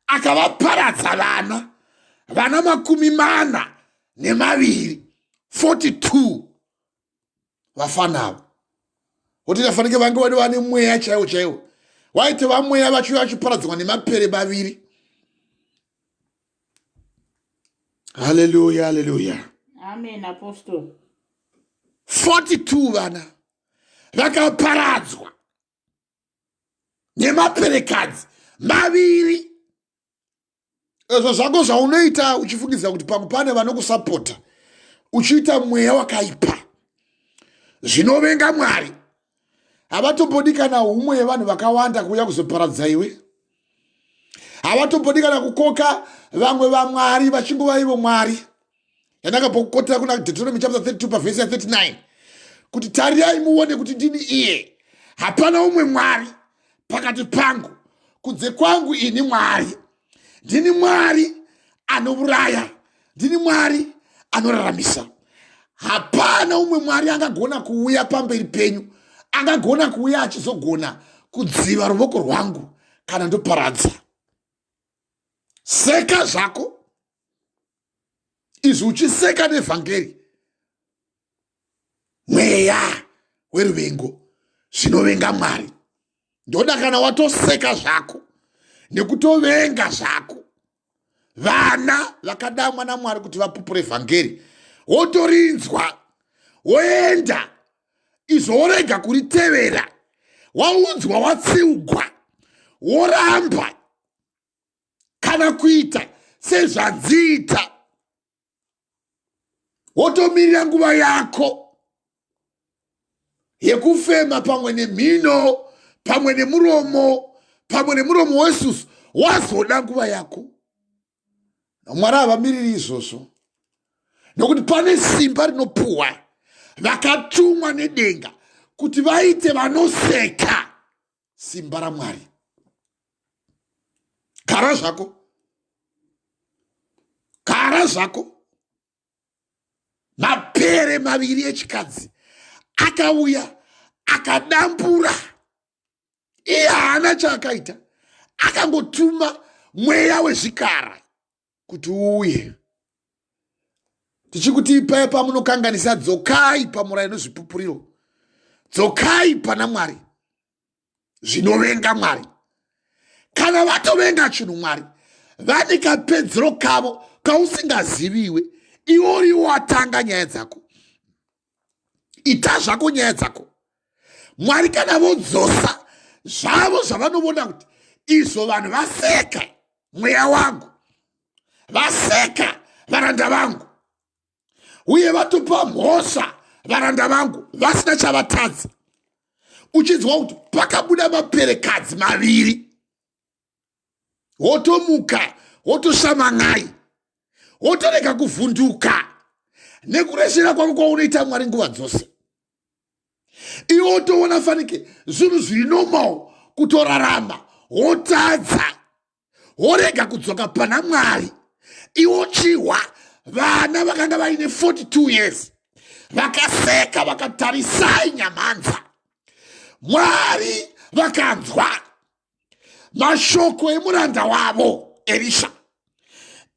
akavaparadza vana 42 vafanavo. Kuti vafanike vange vane mweya chaiwo waite vamweya vachiuya vachiparadzwa nemapere maviri. Haleluya, haleluya. Amen, Apostle. 42 vana vakaparadzwa nemaperekadzi maviri. Ezvo zvako zvaunoita uchifungidzira kuti pangu pane vanokusapota, uchiita mweya wakaipa, zvinovenga Mwari. Havatombodi kana umwe yevanhu vakawanda kuuya kuzoparadza iwe. Havatombodi kana kukoka vamwe vaMwari vachingova ivo Mwari. Yandakambokotera kuna Deuteronomy chapter 32 pavhesi ya 39 kuti tarirai muone kuti ndini iye, hapana umwe Mwari pakati pangu, kunze kwangu ini Mwari. Ndini Mwari anouraya, ndini Mwari anoraramisa. Hapana umwe Mwari angagona kuuya pamberi penyu, angagona kuuya achizogona kudziva ruoko rwangu kana ndoparadza. Seka zvako izvi uchiseka nevhangeri, mweya weruvengo zvinovenga Mwari. Ndoda kana watoseka zvako nekutovenga zvako vana vakadamwa naMwari kuti vapupure vhangeri, wotorinzwa woenda izvorega kuritevera, waunzwa watsiugwa woramba kana kuita sezvadziita, wotomirira nguva yako yekufema pamwe nemhino, pamwe nemuromo wesusu. Wazoda nguva yako. Mwari havamiriri izvozvo, nokuti pane simba rinopuhwa vakatumwa nedenga kuti vaite vanoseka simba raMwari. Kara zvako. Mapere maviri echikadzi akauya akadambura. Iye haana chaakaita, akangotuma mweya wezvikara kuti uuye. Tichikuti ipaye pamunokanganisa, dzokai pamurayi nozvipupuriro, dzokai pana Mwari, zvinovenga Mwari. Kana vatovenga chinhu Mwari, vane kapedzero kavo kausingaziviwe, iwo uriwo watanga nyaya dzako. ita zvako nyaya dzako. Mwari kana vodzosa zvavo zvavanoona kuti izvo vanhu vaseka mweya wangu, vaseka varanda vangu, uye vatopa mhosva varanda vangu vasina chavatadza, uchinzwa kuti pakabuda maperekadzi maviri, wotomuka wotoshamangai, wotorega kuvhunduka nekureshera kwako kwaunoita Mwari nguva dzose. Iwe wotoona fanike zvinhu zviri normal kutorarama, wotadza, worega kudzoka pana Mwari. Iwe uchihwa vana vakanga vaine 42 years vakaseka vakatarisai nyamanza. Mwari vakanzwa mashoko emuranda wavo Elisha.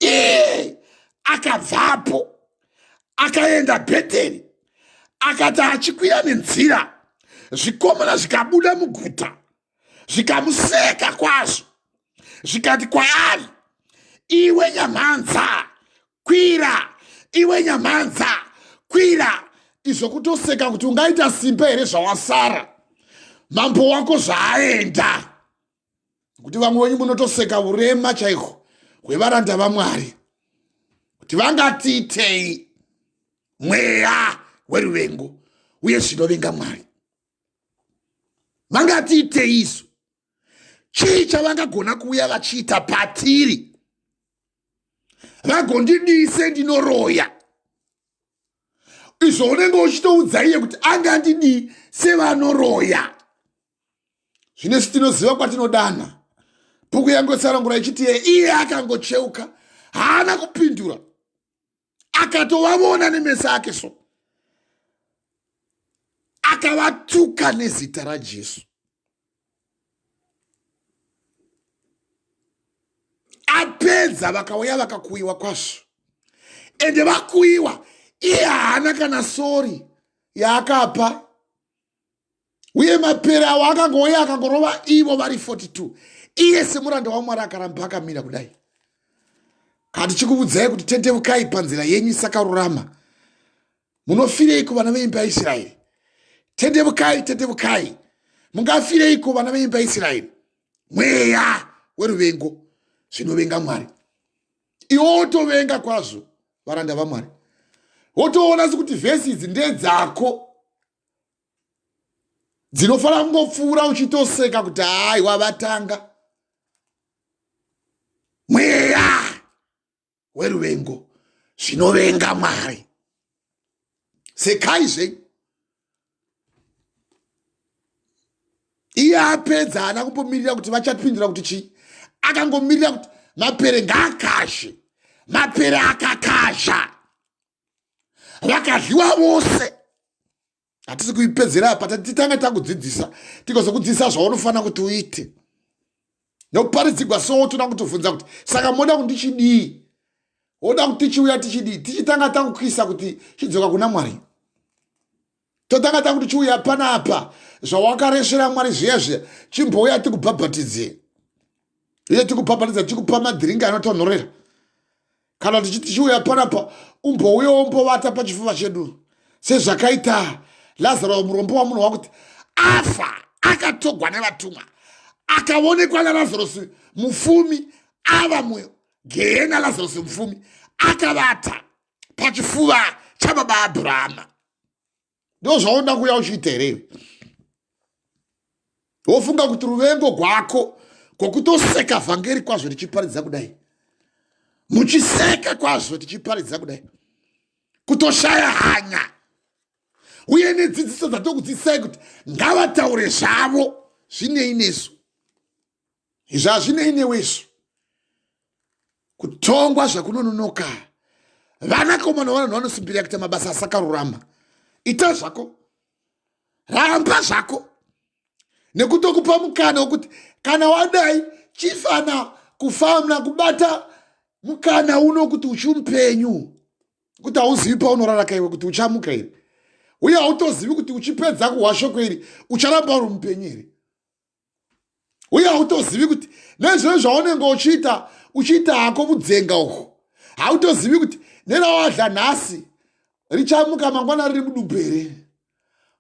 Iye akabvapo akaenda Bheteri, akati achikwira nenzira, zvikomana zvikabuda muguta zvikamuseka kwazvo, zvikati kwaari, iwe nyamanza kwira, iwe nyamanza kwira. Izvo kutoseka kuti ungaita simba here zvawasara, mambo wako zvaaenda. Kuti vamwe wenyu munotoseka urema chaiko hwevaranda vaMwari, kuti vangatiitei mweya weruvengo uye zvinovenga Mwari. Vangatiitei isu, chii chavangagona kuuya vachiita patiri? Vagondidise ndinoroya. Izvo unenge uchitoudzaiye kuti angandidii sevanoroya. Zvino tinoziva kwatinodana. Bhuku yangu yetsarangura ichiti iye akangocheuka, haana kupindura, akatovavona nemeso ake so, akavatuka nezita raJesu. Apedza vakauya vakakuyiwa kwazvo, ende vakuyiwa iye haana kana sori yaakapa, uye mapere avo akangouya akangorova ivo vari 42. Iye semuranda waMwari akaramba akamira kudai. Kati chikuudzai kuti tendevukai panzira yenyu isakarurama. Munofireiko vana veimba yaIsraeri? Tendevukai, tendevukai. Mungafireiko vana veimba yaIsraeri? Mweya weruvengo zvinovenga Mwari. Iwe wotovenga kwazvo varanda vaMwari. Wotoona kuti vhesi idzi ndedzako, dzinofana kungopfuura uchitoseka kuti hai wavatanga. Mweya weruvengo zvinovenga Mwari. Sekai zvenyu. Iye apedza haana kumbomirira kuti vachapindura kuti chii. Akangomirira kuti mapere ngaakazhe. Mapere akakazha. Vakadliwa vose. Hatisi kuipedzera apa, titanga takudzidzisa. Tikozokudzidzisa zvaunofanira kuti uite. Nokuparidzigwa so tuna kutobvunza kuti saka moda kuti tichidii? Oda kuti tichiuya tichidii? Tichitanga tangukwisa kuti chidzoka kuna Mwari. Totanga tangu tichiuya panapa zvawakareshera Mwari zviya chimbouya tikubhabhatidze. Iye tikubhabhatidza tikupa madhiringi anotonhorera. Kana tichiuya panapa umbouya umbovata pachifuva chedu. Sezvakaita Lazaro murombo wamunhu wakuti afa akatogwa nevatumwa. Akaonekwa naLazarus mufumi ava mugehena. Lazarus mufumi akavata pachifuva chababa Abhurahama. Ndo zvaunda kuya uchiita here? Wofunga kuti ruvengo rwako kwokutoseka vhangeri kwazvo tichiparidza kudai, muchiseka kwazvo tichiparidza kudai, kutoshaya hanya, uye nedzidziso dzatokudzidzisai kuti ngavataure zvavo zvinei nesu, izvi hazvinei newesu, kutongwa zvakunononoka. Vanakomana vanhu vanosimbirira kuita mabasa asakarurama. Ita zvako, ramba zvako, nekutokupa mukana wokuti kana wadai chifana kufamna kubata mukana uno kuti uchimupenyu, kuti hauzivi paunoraraka iwe kuti uchamuka here, uye hautozivi kuti uchipedza kuhwa shoko iri ucharamba uri mupenyu here, uye hautozivi kuti nezvino zvaunenge uchiita hako mudzenga uko, hautozivi kuti nerawadla nhasi richamuka mangwana riri mudubhere.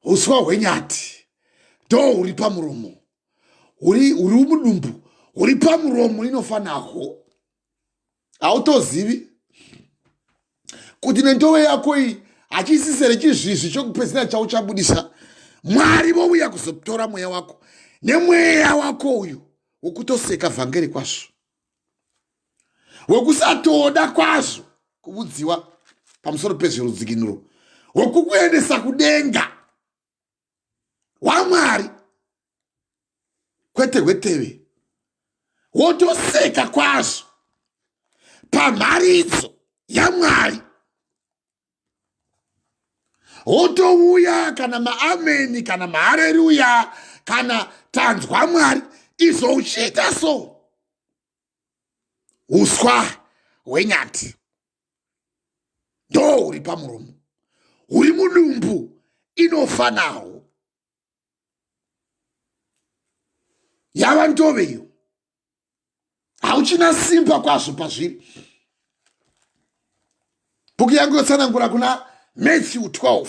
uswa hwenyati ndo uri pamuromo, uri mudumbu, uri pamuromo inofanaho. Autozivi kuti nendove yako iyi hachisisere chizvizvi chokupedzisira chau chabudisa. Mwari vouya kuzotora mweya wako, nemweya wako uyu wokutoseka vhangeri kwazvo, wokusatoda kwazvo kubudziwa pamusoro pezverudzikinuro, wokukuendesa kudenga waMwari kwete hweteve, wotoseka kwazvo pamharidzo yaMwari, wotouya kana maameni kana mahareruya kana tanzwa Mwari, izvo uchiita so. Uswa hwenyati ndo uri pamuromo, uri mudumbu inofanawo. Yava ndove iyo, hauchina simba kwazvo pazviri. Bhuku yangu yotsanangura kuna Matthew 12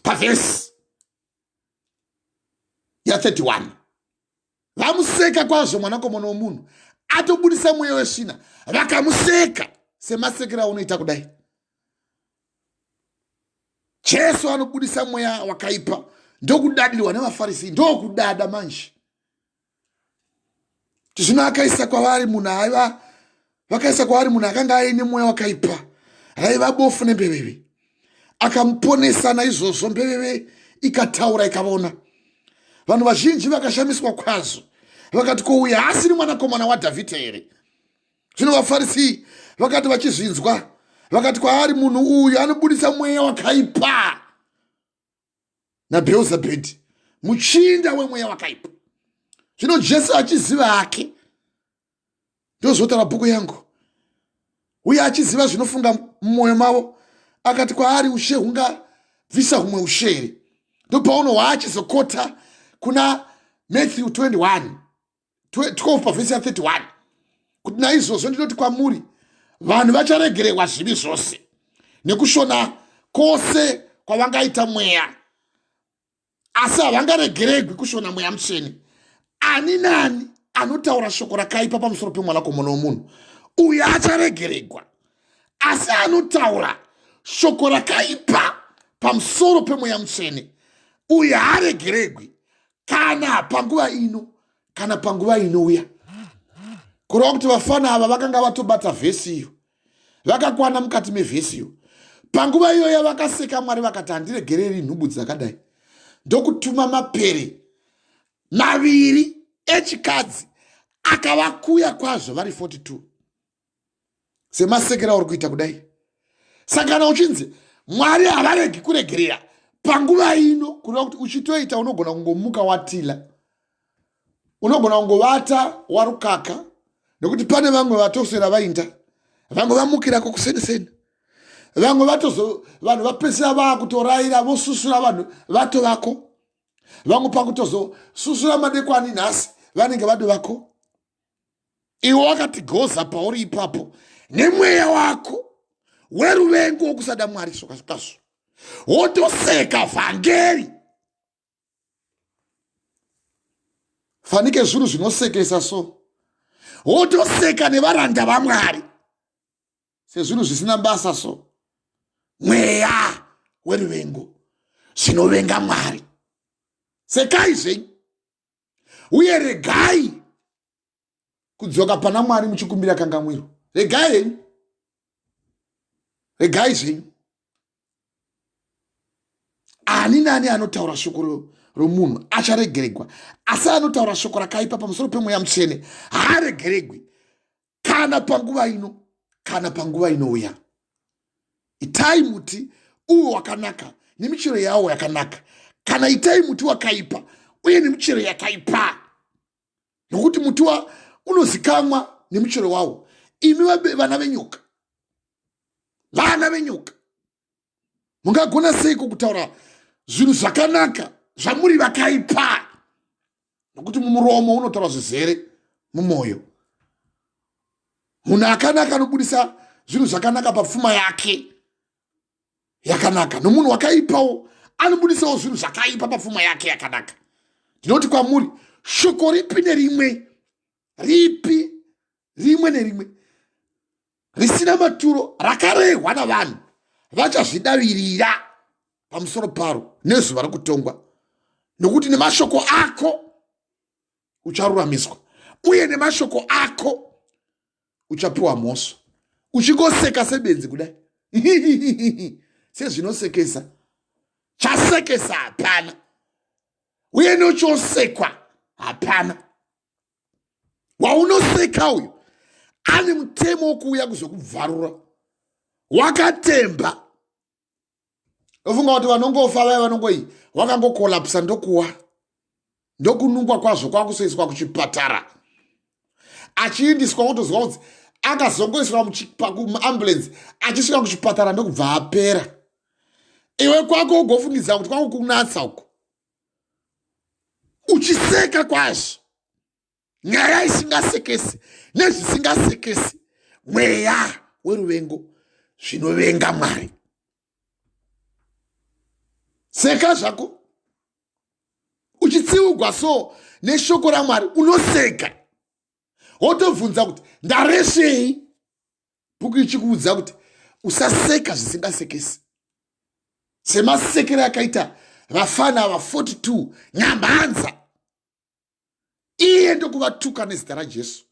pavhesi ya31. Vamuseka kwazvo mwanakomana womunhu, atobudisa mweya wesvina, vakamuseka semasekera unoita kudai. Jesu anobudisa mweya wakaipa, ndokudadilwa nevafarisi, ndokudada manje. Zvino akaisa kwavari munhu aiva, vakaisa kwavari munhu akanga aine mweya wakaipa, raiva bofu nembeveve. Akamuponesa naizvozvo mbeveve ikataura ikavona. Vanhu vazhinji vakashamiswa kwazvo, vakati ko uyu haasiri mwanakomana waDhavhidhi here? Zvino vafarisi vakati vachizvinzwa, vakati kwaari munhu uyu anobudisa mweya wakaipa naBheozebhedhi, muchinda wemweya wakaipa. Zvino Jesu achiziva hake, ndozotaura bhuku yangu, uye achiziva zvinofunga mumwoyo mavo, akati kwaari ushe hungabvisa humwe ushere. Ndopauno waachizokota kuna Matthew 12 pavhesi ya 31, kuti naizvozvo ndinoti kwamuri, vanhu vacharegererwa zvivi zvose nekushona kwose kwavangaita mweya, asi havangaregererwi kushona mweya mutsvene. Ani nani anotaura shoko rakaipa pamusoro pemwanakomana womunhu, uyu acharegererwa. Asi anotaura shoko rakaipa pamusoro pemweya mutsvene, uyu haaregererwi, kana panguva ino kana panguva inouya. Kureva kuti vafana ava vakanga vatobata vhesi iyo, vakakwana mukati mevhesi iyo. Panguva iyoya vakaseka Mwari vakati handiregereri nhubu dzakadai, ndokutuma mapere maviri echikadzi akavakuya kwazvo vari 42 semasekera uri kuita kudai. Saka kana uchinzi Mwari havaregi kuregerera panguva ino, kureva kuti uchitoita unogona kungomuka watila, unogona kungovata warukaka, nekuti pane vamwe vatosera vainda, vamwe vamukirako kuseni-seni, vamwe vanhu vapesera vakutoraira vosusura vanhu vato vako, vamwe pakutozosusura madekwani nhasi vanenge vado vako. Iwe wakati goza pauri ipapo nemweya wako weruvengo wokusada Mwari zvakazvo, wotoseka vhangeri. Fanike zvinhu zvinosekesa so, wotoseka nevaranda vaMwari sezvinhu zvisina basa so. Mweya weruvengo zvinovenga Mwari. Sekai zvenyu, uye regai kudzoka pana Mwari muchikumbira kangamwiro. Regai henyu, regai zvenyu. Ani nani anotaura shoko romunhu acharegererwa, asi anotaura shoko rakaipa pamusoro pemweya mutsvene haaregererwi, kana panguva ino kana panguva inouya. Itai muti uwo wakanaka nemichero yawo yakanaka, kana itai muti wakaipa uye nemichero yakaipa, nokuti muti unozikamwa nemichero wawo. Imi vana venyoka, vana venyoka, mungagona seiko kutaura zvinhu zvakanaka zvamuri vakaipa? Nokuti mumuromo unotaura zvizere mumwoyo. Munhu akanaka anobudisa zvinhu zvakanaka papfuma yake yakanaka, nomunhu wakaipawo anobudisawo zvinhu zvakaipa papfuma yake yakanaka. Ndinoti kwamuri, shoko ripi nerimwe risina maturo rakarehwa navanhu vachazvidavirira pamusoro paro nezuva rokutongwa, nokuti nemashoko ako ucharuramiswa, uye nemashoko ako uchapiwa mhosva. Uchingoseka sebenzi kudai sezvinosekesa, chasekesa hapana, uye nochosekwa hapana. Waunoseka uyu ane mutemo wokuuya kuzokubvarura, wakatemba. Ofunga kuti vanongofa vaya vanongoi wakangokolapsa ndokuwa, ndokunungwa kwazvo kwakusoiswa kuchipatara, achiindiswa wotozwa kuti akazongoiswa muambulensi achisvika kuchipatara ndokubva apera. Iwe kwako ugofungidza kuti kwako kunatsa uko, uchiseka kwazvo nyaya isingasekesi nezvisingasekesi, mweya weruvengo, zvinovenga Mwari. Seka zvako uchitsiurwa so neshoko raMwari, unoseka wotobvunza kuti ndareshei. Bhuku ichikuudza kuti usaseka zvisingasekesi, semasekero akaita vafana va42 nyambanza. Iye ndokuvatuka nezita raJesu.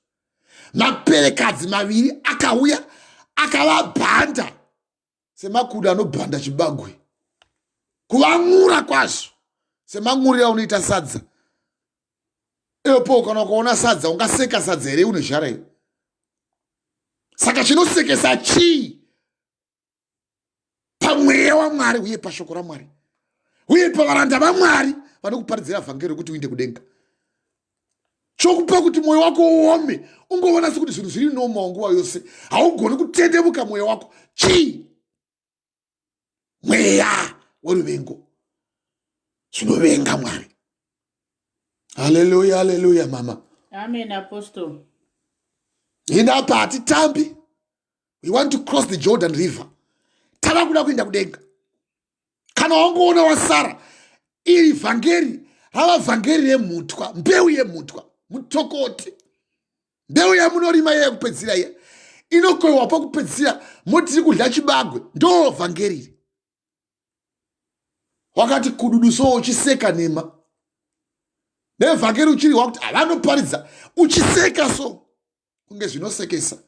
Maperekadzi maviri akauya akavabhanda semakudo anobhanda chibagwe, kuvamura kwazvo semamurira unoita sadza. Iwepo kana ukaona sadza ungaseka sadza here? Unezhara here? Saka chinosekesa chii? Pamweya waMwari uye pashoko raMwari uye pavaranda vaMwari vanokuparidzira vhangeri kuti uinde kudenga. Chokupa kuti mwoyo wako uome, ungoona sekuti zvinhu zviri normal nguva yose, haugoni kutendemuka mwoyo wako. Chii? Mweya weruvengo, zvinovenga Mwari. Haleluya, haleluya mama. Amen, Apostle. Indapa hatitambi. We want to cross the Jordan River. Tava kuda kuenda kudenga. Kana wangoona wasara, iri vhangeri rava vhangeri remutwa, mbeu yemutwa, mutokote. Mbeu yamunorima iye kupedzira iye inokohwa pakupedzira motiri kudya chibagwe, ndo vhangeri iri. Wakati kududuso uchiseka nema, nevhangeri uchirihwa kuti avanoparidza uchiseka so kunge zvinosekesa.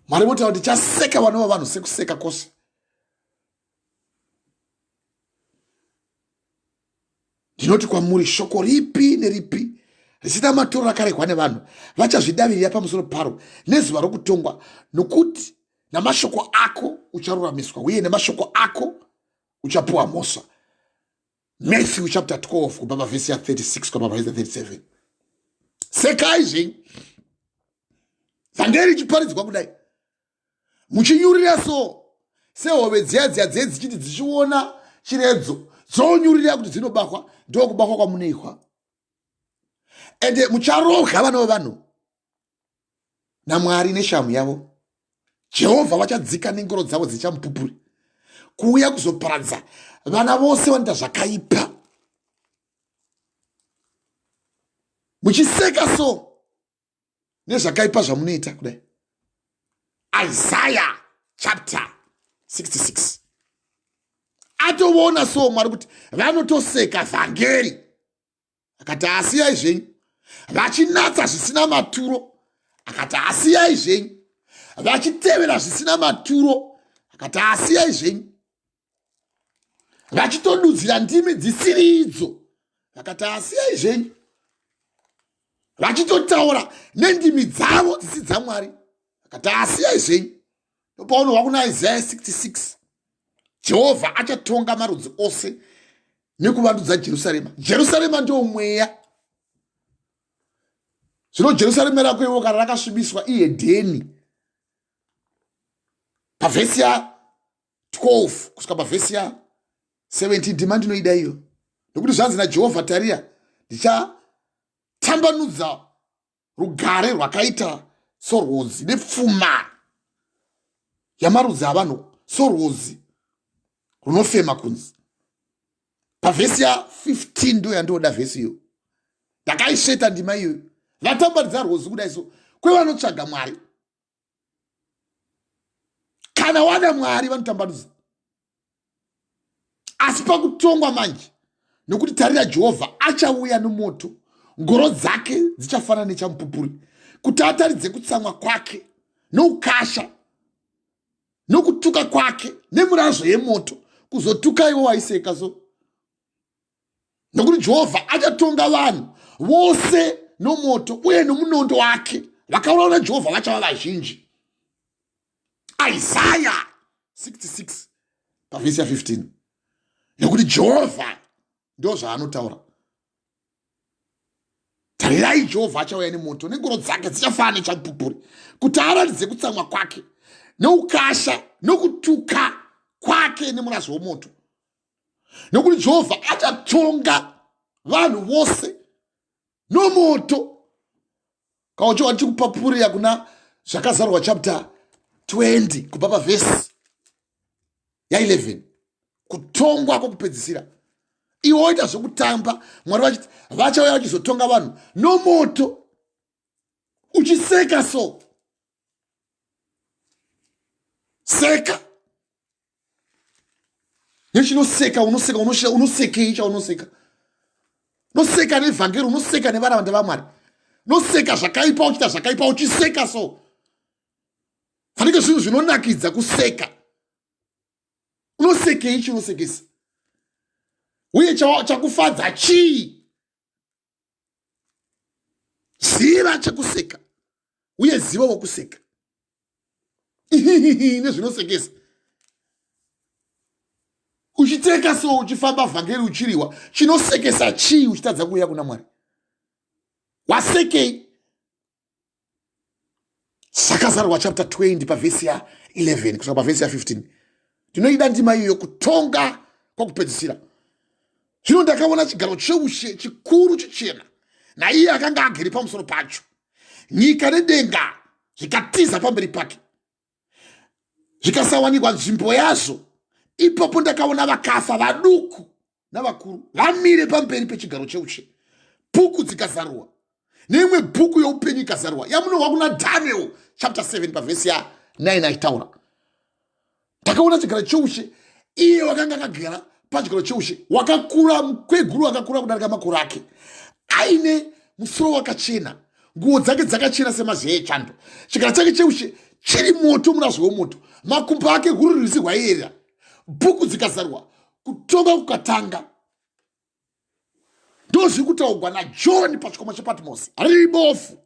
Mwari motaura kuti chaseka vana vavanhu sekuseka kwose. Ndinoti kwamuri, shoko ripi neripi risina maturo rakarehwa nevanhu vachazvidavirira pamusoro paro nezuva rokutongwa, nokuti namashoko ako ucharuramiswa, uye nemashoko ako uchapiwa mhosva. Matthew chapter 12 kubva pavhesi ya 36 kubva pavhesi ya 37. Sekai zvenyu. Vhangeri ichiparidzwa kudai, muchinyurira so sehove dziya dzichiti dzichiona chiredzo dzonyurira kuti dzinobahwa, ndokubahwa kwamunoihwa. Ende mucharoga vana vevanhu naMwari neshamu yavo. Jehovha vachadzika nengoro dzavo dzichamupupuri kuuya kuzoparadza vana vose vanoita zvakaipa. Muchiseka so nezvakaipa zvamunoita kudai. Isaiah chapter 66. Atoona so Mwari kuti vanotoseka vhangeri. Akati asiyai zvenyu. Vachinatsa zvisina maturo. Akati asiyai zvenyu. Vachitevera zvisina maturo. Akati asiyai zvenyu. Vachitodudzira ndimi dzisiri idzo. Akati asiyai zvenyu. Vachitotaura nendimi dzavo dzisiri dzaMwari. Akati asiyai zvenyu. Ndopaunobva kuna Isaiah 66. Jehovha achatonga marudzi ose nekuvandudza Jerusarema. Jerusarema ndio mweya. Zvino Jerusarema rako iwo kana rakasvibiswa iEdheni. Pavhesi ya 12 kusvika pavhesi ya 17 ndima ndinoida iyo. Nokuti zvanzi naJehovha, tarira, ndichatambanudza rugare rwakaita sorwozi nepfuma yamarudzi avanhu sorwozi. runofema kunzi. Pavhesi ya15 ndo yandoda vhesi iyo. Ndakaisheta ndima iyo. Vatambaridza rwozi kudai so kwevanotsvaga Mwari. Kana wada Mwari vanotambanudza. Asi pakutongwa manje, nokuti tarira Jehovha achauya nomoto, ngoro dzake dzichafanana nechamupupuri, kuti ataridze kutsamwa kwake, noukasha, nokutuka kwake, nemurazvo yemoto, kuzotuka iwo waiseka so. Nokuti Jehovha achatonga vanhu vose nomoto uye nomunondo wake. Vakaona naJehovha vachava vazhinji. Isaiah 66 pavhesi ya15. Nokuti Jehovha ndo zvaanotaura. Tarirai Jehovha achauya nemoto, nengoro dzake dzichafanana nechamupupuri, kuti aratidze kutsamwa kwake, noukasha, nokutuka kwake nemurazvo womoto. Nokuti Jehovha achatonga vanhu vose nomoto. Kauchowa ndichikupapurira kuna Zvakazarwa chapter 20 kubva pavhesi ya11. Kutongwa kwokupedzisira. Iwo oita zvokutamba. Mwari vachiti vachauya vachizotonga vanhu nomoto. Uchiseka so. Seka. Nechinoseka, unosekei chaunoseka. Noseka nevhangeri, unoseka nevaranda vaMwari. Noseka zvakaipa uchita zvakaipa uchiseka so. Fanike zvinhu zvinonakidza kuseka. Unosekei chinosekesa. Uye chakufadza chii? Ziva chekuseka. Uye ziva wokuseka. Nezvinosekesa. Uchiteka so uchifamba vhangeri uchiriwa, chinosekesa chii uchitadza kuuya kuna Mwari? Wasekei? Zvakazarwa chapter 20 pavhesi ya11 kusvika pavhesi ya15. Tinoida ndima iyo kutonga kwokupedzisira. Zvino ndakaona chigaro cheushe chikuru chichena, naiye akanga agere pamusoro pacho. Nyika nedenga zvikatiza pamberi pake, zvikasawanikwa nzvimbo yazvo. Ipapo ndakaona vakafa vaduku navakuru vamire pamberi pechigaro cheushe. Bhuku dzikazarwa, neimwe bhuku youpenyu ikazarwa, yamunogwa kuna Daniel chapter 7 pavhesi ya9 aitaura. Ndakaona chigaro cheushe, iye wakanga akagara pachigaro cheushe wakakura, mukweguru wakakura kudarika makore ake, aine musoro wakachena, nguo dzake dzakachena semazheya echando. Chigaro chake cheushe chiri moto, murazvo womoto, makumbo ake huriri risi rwaiyerera. Bhuku dzikazarwa, kutonga kukatanga. Ndo zviri kutaurwa naJohn pachikomo chePatmosi riri bofu.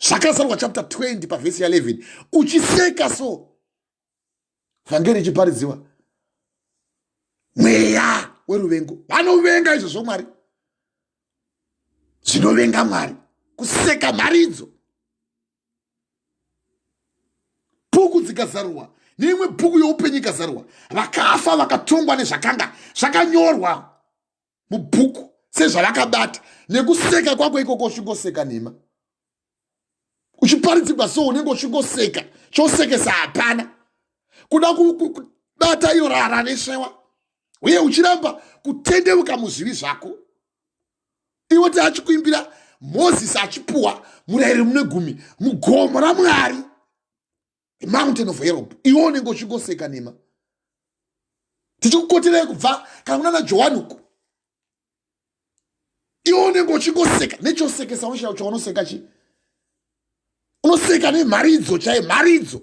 Zvakazarwa chapter 20 pavhesi ya11. Uchiseka so. Vhangeri ichiparidziwa. Mweya weruvengo. Vanovenga izvo zvoMwari. Zvinovenga Mwari. Kuseka mharidzo. Bhuku dzikazarwa, neimwe bhuku youpenyu ikazarwa. Vakafa vakatongwa nezvakanga zvakanyorwa mubhuku sezvavakabata. Nekuseka kwako ikoko uchingoseka nhema. Uchiparidzirwa so unenge uchingoseka. Chosekesa hapana. Kuda kubata iyo rara neshewa. Uye uchiramba kutendeuka muzvivi zvako. Iwo achikuimbira Moses achipuwa murayiro mune 10 mugomo raMwari, Mountain of Horeb. Iwo unenge uchingoseka nhema. Tichikukoterei kubva kana kuna naJohani uku. Iwo unenge uchingoseka. Nechosekesa unoshaura chaunoseka chi? Unoseka nemharidzo chaiyo, mharidzo.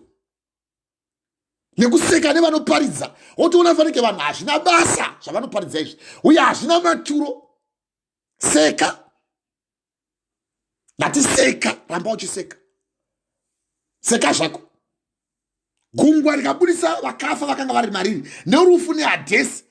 Nekuseka nevanoparidza. Wotoona fanike vanhu hazvina basa zvavanoparidza izvi, uye hazvina maturo. Seka. Ngatiseka, ramba uchiseka. Seka zvako. Gungwa rikabudisa vakafa vakanga vari mariri, nerufu neHadhesi.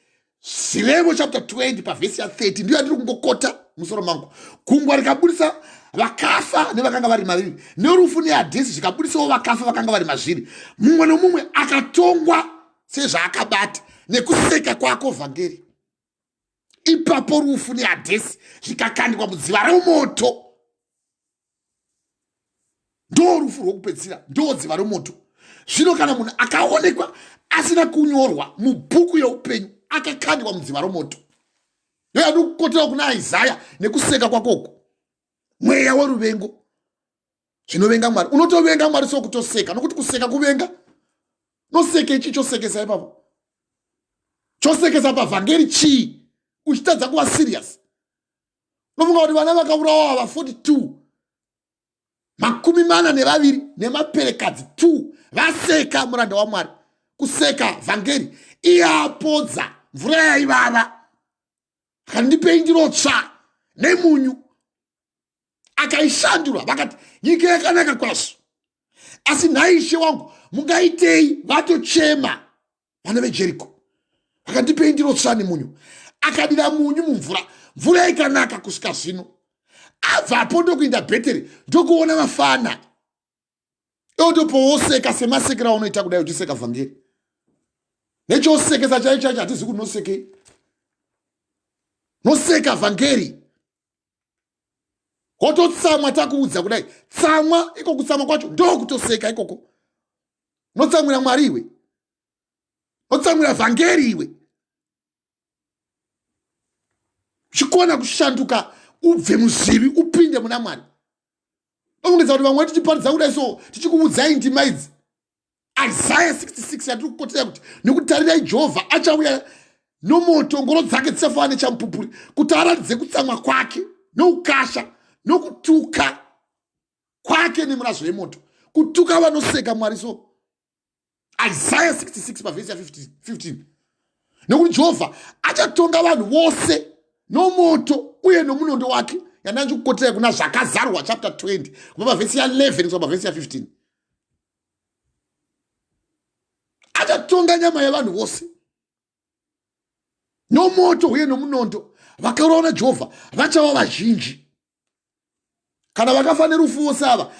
Zirevo chapter 20 pavhesi ya30 ndiyo yandiri kungokota musoro mangu. Gungwa rikabudisa vakafa nevakanga vari mariri, nerufu neHadhesi zvikabudisawo vakafa vakanga vari mazviri. Mumwe nomumwe akatongwa sezvaakabata nekuseka kwako vhangeri. Ipapo rufu neHadhesi zvikakandwa mudziva remoto. Ndo rufu rwokupedzisira, ndo dziva remoto. Zvino kana munhu akaonekwa asina kunyorwa mubhuku yeupenyu akakandwa mudziva romoto. Yoyadi kukotera kuna Isaya nekuseka kwakoko. Mweya weruvengo. Zvinovenga Mwari. Unotovenga Mwari sokutoseka nokuti kuseka kuvenga. Noseke ichi chosekesa ipapo. Chosekesa pavhangeri chii? Uchitadza kuva serious. Nofunga kuti vana vakaurawa va 42. 42 nemaperekadzi 2 vaseka muranda waMwari. Kuseka vhangeri iyapodza mvura yaivava. Akandipei ndiro tsva nemunyu. Akaishandura vakati nyika yakanaka kwazvo. Asi nhai Ishe wangu mungaitei vatochema vana veJeriko. Akandipei ndiro tsva nemunyu. Akadira munyu mumvura. Mvura ikanaka kusvika zvino. Abvapo ndokuenda Bheteri ndokuona vafana. Ndopowoseka semasekera unoita kudai uchiseka vhangeri. Nechosekesa chaicho chacho hatizi kuti noseke. Noseka vhangeri. Wototsamwa takuudza kudai. Tsamwa iko kutsamwa kwacho ndokutoseka ikoko. Notsamwira Mwari iwe. Notsamwira vhangeri iwe. Chikona kushanduka ubve muzivi upinde muna Mwari. Ndomungedza kuti vamwe tichiparidza kudai so tichikuudzai ndima idzi. Isaiah 66 yatiri kukotera kuti nekutarirai Jehovha achauya nomoto ngoro dzake dzisafanana nechamupupuri kuti aratidze kutsamwa kwake noukasha nokutuka kwake nemurazvo wemoto. Kutuka vanoseka Mwari so. Isaiah 66 pavhesi ya 15. Nekuti Jehovha achatonga vanhu vose nomoto uye nomunondo wake. Yandanga kukotera kuna zvakazarwa chapter 20 kubva pavhesi ya 11 kusvika pavhesi ya 15. Achatonga nyama yavanhu vose nomoto uye nomunondo. Vakauraona Jehovha vachava vazhinji. Kana vakafa nerufu vose ava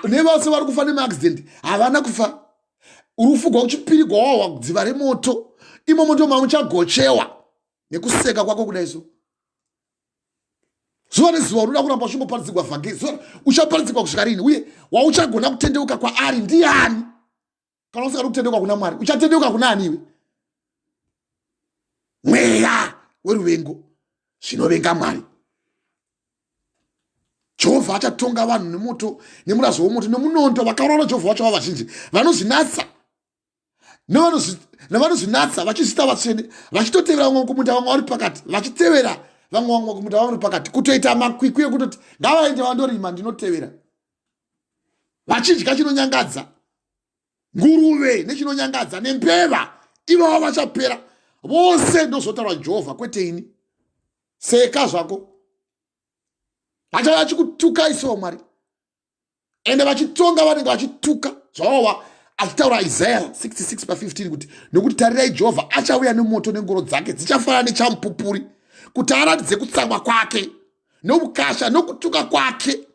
nevose vari kufa nemaaccident havana kufa. Urufu gwauchipiri gwawawa kudziva remoto imomo ndo mamuchagochewa nekuseka kwako kudai so. Zuva nezuva unoda kuramba uchingoparidzirwa vhangeri. Uchaparidzirwa kusvika rini? Uye wauchagona kutendeuka kwaari ndiani? Kana usingadi kutendeuka kuna Mwari uchatendeuka kuna ani iwe? Mweya weruvengo zvinovenga Mwari. Jehovha achatonga vanhu nemoto nemurazvo wemoto nemunondo. Vakauraona Jehovha vachava vazhinji vanozvinatsa nevanozvinatsa vachizita vatsvene vachitotevera vamwe kumunda vamwe vari pakati vachitevera vamwe kumunda vamwe vari pakati kutoita makwikwi ekutoti ngavaende vandorima ndinotevera vachidya chinonyangadza nguruve nechinonyangadza nembeva ivavo vachapera vose. Ndozotaura Jehovha kwete ini. Seka zvako. Vachava vachikutuka iso Mwari. Ende vachitonga vanenge vachituka zvavawa achitaura Isaiah 66 pa15 kuti nokuti tarirai Jehovha achauya nemoto nengoro dzake dzichafanana nechamupupuri kuti aratidze kutsamwa kwake nokukasha nokutuka kwake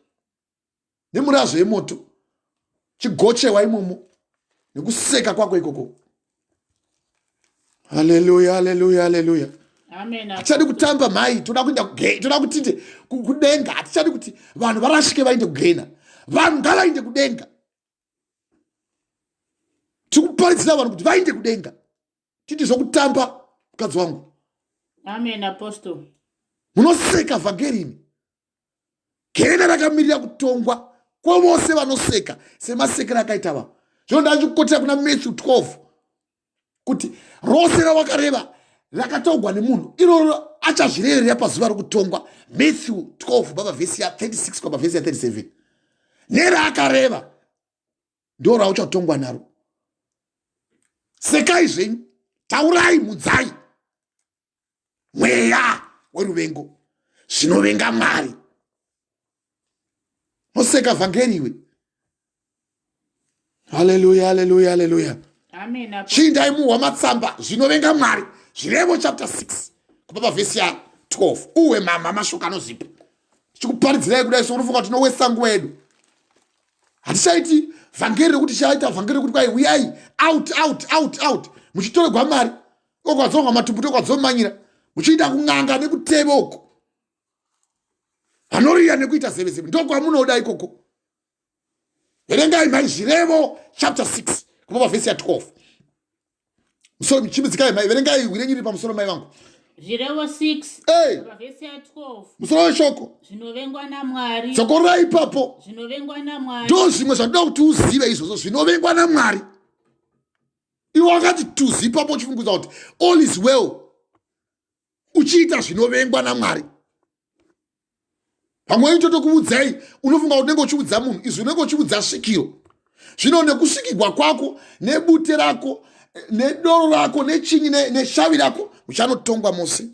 nemurazvo wemoto. Chigochewa imomo nekuseka kwako ikoko. Haleluya, haleluya, haleluya. Amen. Hatichadi kutamba mhai, toda kutinde kudenga. Hatichadi kuti vanhu varashike vainde kugena. Vanhu ngavainde kudenga. Tikuparidzira vanhu kuti vainde kudenga. Titi zvokutamba mukadzi wangu. Amen, Apostle. Munoseka vhangeri. Gena rakamirira kutongwa kwavose vanoseka semasekero akaita ava. Zvino ndikukotera kuna Matthew 12 kuti rose ravakareva rakatongwa nemunhu iroro achazvirevera pazuva rokutongwa. Matthew 12 baba vhesi ya 36 kwaba vhesi ya 37. Neraakareva ndo rauchatongwa naro. Sekai zvenyu, taurai, mudzai. Mweya weruvengo zvinovenga Mwari. Noseka vhangeri iwe. Haleluya, haleluya, haleluya. Amen. Chindai muhwamatsamba zvinovenga Mwari. Zvirevo chapter 6 kubva pavhesi ya 12. Uwe mama mashoko anozipa. Tichikuparidzirai kudai sorufunga tinowesa nguva yedu. Hatichaiti vhangeri rekuti chaita vhangeri rekuti kwai uyai out muchitorerwa mari okwadzonga matumbuto kwadzomanyira muchiita kung'anga nekuteva uko vanoriya nekuita zeve ndokwamunoda ikoko. Verengai mhai Zvirevo chapter 6 kubva pavhesi ya 12. musoro chimbidzikai mai verengai wirenyiri pamusoro mai vangu zvirevo 6 Hey! pavhesi ya12 musoro weshoko zvinovengwa naMwari shoko rai ipapo zvinovengwa naMwari ndo zvimwe zvandoda kuti uzive izvozvo zvinovengwa naMwari. Iwe wakati tuzi ipapo uchifungudza kuti all is well uchiita zvinovengwa naMwari. Pamwe totokuudzai unofunga kuti unenge uchiudza munhu izvi unenge uchiudza svikiro. Zvino nekusvikirwa kwako nebute rako nedoro rako nechinyi neshavi rako uchanotongwa mose.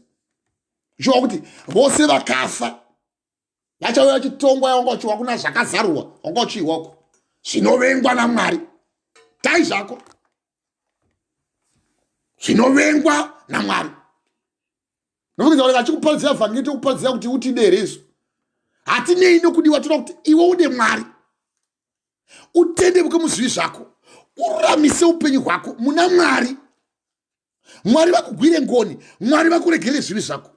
Uchiwa kuti vose vakafa vachauya vachitongwa wanga uchiwa kuna zvakazarurwa wanga uchiwako zvinovengwa naMwari. Tai zvako zvinovengwa naMwari. Nofungidzwa kuti vachikuparidzira vhangeri tokuparidzira kuti utiderezo. Hatinei nokudiwa toda kuti iwe ude Mwari. Utendebuke muzvivi zvako. Uramise upenyu hwako muna Mwari. Mwari vakugwire ngoni. Mwari vakuregere zvivi zvako.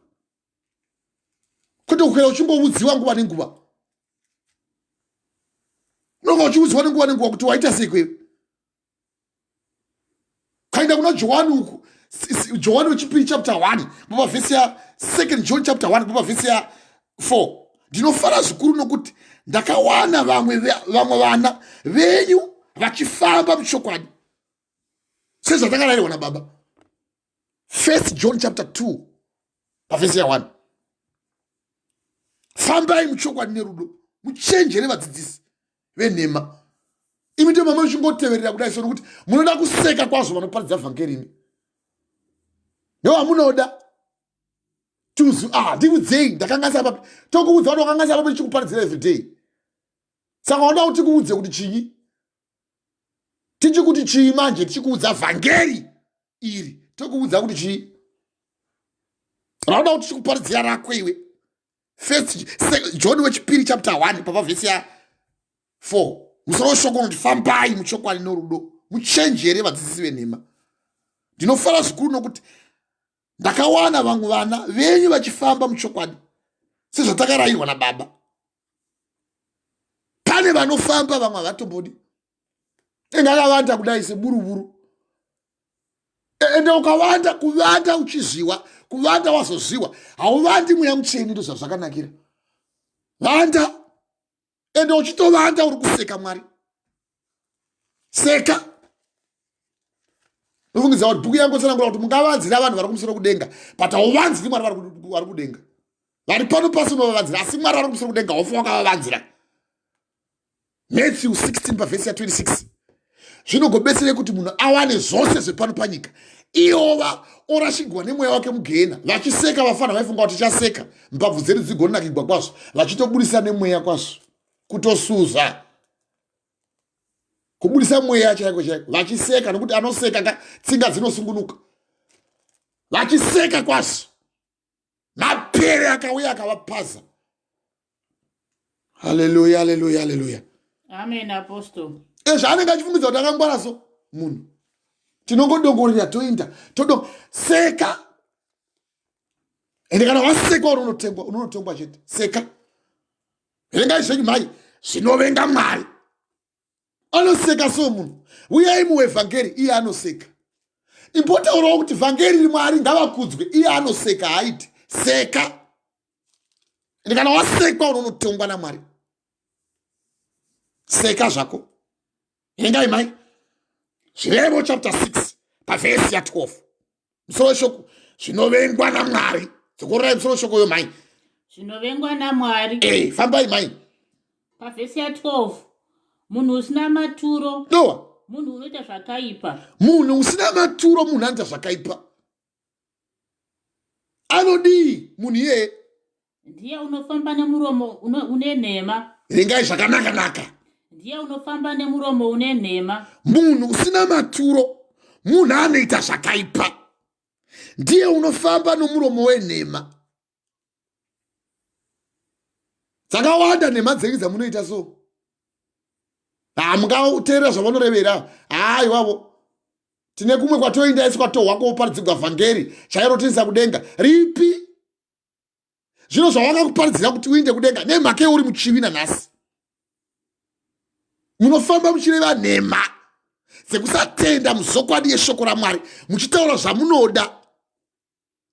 Kwete kukwira uchingoudziwa nguva nenguva. Unonga uchiudziwa nenguva nenguva kuti waita sei kwewe. Kaenda kuna Johani uku. Johani wechipiri chapter 1 baba vhesi ya 2 John chapter 1 baba vhesi ya 4. Ndinofara zvikuru nokuti ndakawana vamwe vana venyu vachifamba muchokwadi sezvatakarairwa nababa. 1 John chapter 2 pavhesi ya 1. Fambai muchokwadi nerudo muchenjere vadzidzisi venhema. Imi ndio mama uchingoteverera kudai sono kuti munoda kuseka kwazvo vanoparidza vhangeri. Yo amunoda tuzu ndikudzei ndakanganisa papi tokuudza kuti wakanganisa papi chikuparidzira every day. Saka wanda kuti kuudze kuti chinyi tichi kuti chii manje tichikuudza vhangeri iri tokuudza kuti chii wanda kuti chikuparidzira rako iwe. 1 John wechipiri chapter 1 papa vhesi ya 4 musoro weshoko kuti fambai muchokwadi norudo muchenjere vadzidzisi venhema. Ndinofara zvikuru nokuti ndakawana vamwe vana venyu vachifamba muchokwadi sezvatakarayirwa nababa. Pane vanofamba vamwe havatombodi. Engakavanda kudai seburuburu. Ende ukavanda kuvanda uchiziwa kuvanda wazoziwa hauvandi mweya mutsveni ndo zvazvakanakira. Vanda ende uchitovanda uri kuseka Mwari. Seka. Nofungidza kuti bhuku yangu tsanangura kuti mungavanzira vanhu vari kumusoro kudenga but hauvanziri Mwari vari kudenga. Vari pano pasi unovavanzira asi Mwari vari kumusoro kudenga haufa wakavavanzira. Matthew 16 pavhesi ya 26 zvinogobetsere kuti munhu awane zvose zvepano panyika iyova orashigwa nemweya wake mugehena. Vachiseka vafana vaifunga kuti tichaseka mbabvu dzedu dzigonakigwa kwazvo vachitobudisa nemweya kwazvo kutosuza kubudisa mweya chaiko chaiko vachiseka nokuti anoseka tsinga dzinosungunuka. Vachiseka kwazvo mapere akauya akavapaza. Haleluya haleluya haleluya. Amen apostle. Zvaanenge achifungidza kuti akangwara so munhu tinongodongorera toinda seka. Ende kana waseka uri unotongwa chete seka. Verengai zvenyu mhai zvinovenga Mwari. Anoseka so munhu. Uyai muevhangeri iye anoseka. Imbotaurawo kuti vhangeri riMwari ngavakudzwe iye anoseka haiti seka. Ende kana wasekwa unotongwa naMwari. Seka zvako. Verengai mai zvirevo chapter 6 pavhesi ya 12 musoro weshoko zvinovengwa naMwari. Dzokorai musoro weshoko yo mai zvinovengwa naMwari. Fambai mai pavhesi ya 12 munhu usina maturo doa munhu unoita zvakaipa. Munhu usina maturo munhu anoita zvakaipa. Anodii munhu iyeye? Ndiye unofamba nemuromo une nhema. Verengai zvakanaka. Ndiye unofamba nemuromo une nhema. Munhu usina maturo munhu anoita zvakaipa. Ndiye unofamba nomuromo wenhema. Dzakawanda nhema dzenyu dzamunoita so. Mungateerera zvavanorevera. Iwavo tine kumwe kwatoenda isi kwatohwa koparidzirwa vhangeri chairotinisa kudenga ripi. Zvino zvavakakuparidzira kuti uinde kudenga nemhaka uri muchivi nanhasi. Munofamba muchireva nhema. sekusatenda muzokwadi yeshoko raMwari, muchitaura zvamunoda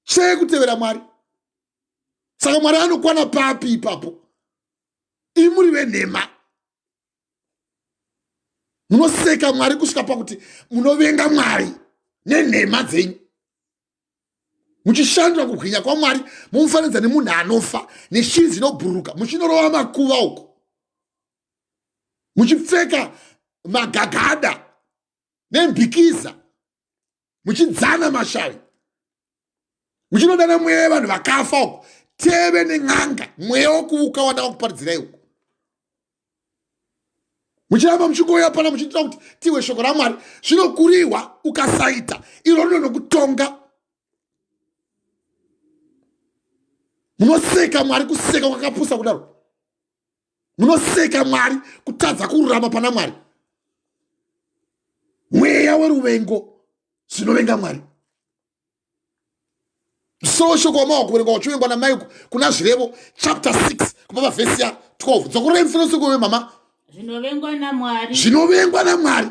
chekutevera Mwari. Saka Mwari anokwana papi ipapo? Imi muri venhema, munoseka Mwari kusvika pakuti munovenga Mwari nenhema dzenyu, muchishandura kubwinya kwaMwari mumufanidza nemunhu anofa, neshiri dzinobhuruka, muchinorova makuva uko, muchipfeka magagada nembikiza, muchidzana mashavi, muchinodana mweya yevanhu vakafa uko, teve nen'anga, mweya wokuvuka wanda wakuparidzirai uko, muchiramba muchingoya pana muchitira kuti tiwe shoko raMwari zvinokuriwa ukasaita iro rinokutonga. Munoseka Mwari kuseka kwakapusa kudaro, munoseka Mwari kutadza kururama pana Mwari. Mweya weruvengo zvinovenga Mwari. So shoko wamaoko kuverenga uchivengwa namai kuna zvirevo chapter 6 kubva pavhesi ya 12 dzokurei mufinosoko wemama zvinovengwa naMwari, zvinovengwa naMwari.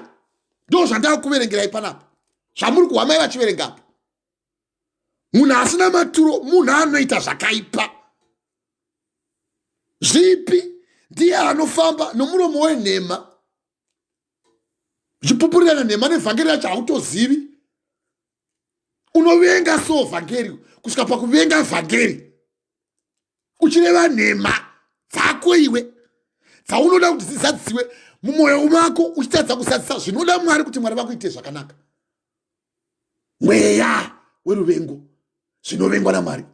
Ndo zvandava kuverengerai panapa, zvamuri kuhwamai vachiverengapo. Munhu asina maturo, munhu anoita zvakaipa. Zvipi? Ndiye anofamba nomuromo wenhema, uchipupurirana nhema nevhangeri racho hautozivi. Unovenga so vhangeri kusvika pakuvenga vhangeri, uchireva nhema dzako iwe dzaunoda kuti dzizadziwe mumwoyo mako, uchitadza kuzadzisa zvinoda Mwari kuti Mwari vakuite zvakanaka. Mweya weruvengo zvinovengwa naMwari.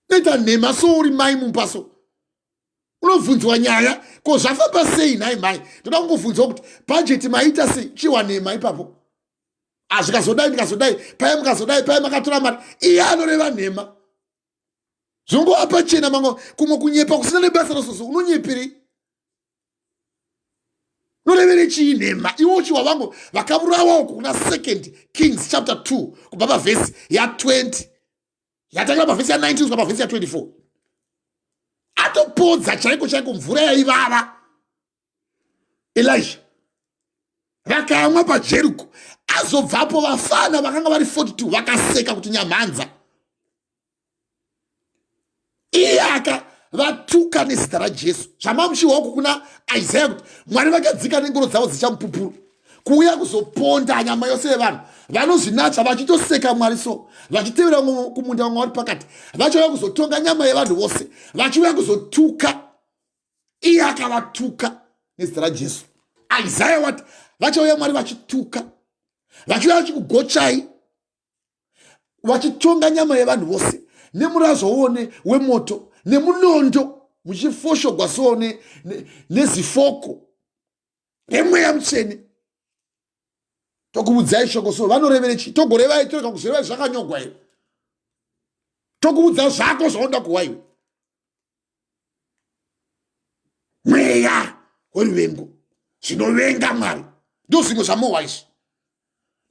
Noita nhema so uri mai mumbaso, unobvunzwa nyaya, ko zvafamba sei nhai mai? Ndoda kungobvunzwa kuti bhajeti maita sei chiwa nhema ipapo. Zvikazodai ndikazodai, paya mukazodai, paya makatora mari, iye anoreva nhema. Zvongova pachena mango kumwe kunyepa kusina nebasa rososo, unonyepirei? Norevere chii nhema? Iwo uchiwa vangu vakaburawa uko kuna 2 Kings chapter 2 kubva pavhesi ya 20 yatangira pavhesi ya 19 kusvika pavhesi ya 24. Atopodza chaiko chaiko mvura yaivava. Elisha vakamwa paJeriko, azobvapo vafana vakanga vari 42 vakaseka kuti nyamhanza. Iye akavatuka nezita raJesu. Zvamamuchiwa uko kuna Isaiah kuti Mwari vakadzika nengoro dzavo dzichamupupuru kuuya kuzoponda nyama yose yevanhu vanozvinacha vachitoseka Mwari so, vachitevera kumunda waMwari pakati, vachauya kuzotonga nyama yevanhu vose, vachiuya kuzotuka. Iye akavatuka nezita raJesu. Isaiah wati vachauya Mwari vachituka, vachiuya vachikugochai, vachitonga nyama yevanhu vose nemurazvo wone wemoto nemunondo, muchifoshogwa so nezifoko nemweya mutsvene. Tokuudzai shoko so vanorevere chi? Togorevai toreka kuzoreva zvakanyogwa iwe. Tokuudza zvako zvaunoda kuwa iwe. Mweya weruvengo zvinovenga Mwari ndo zvimwe zvamohwa izvi.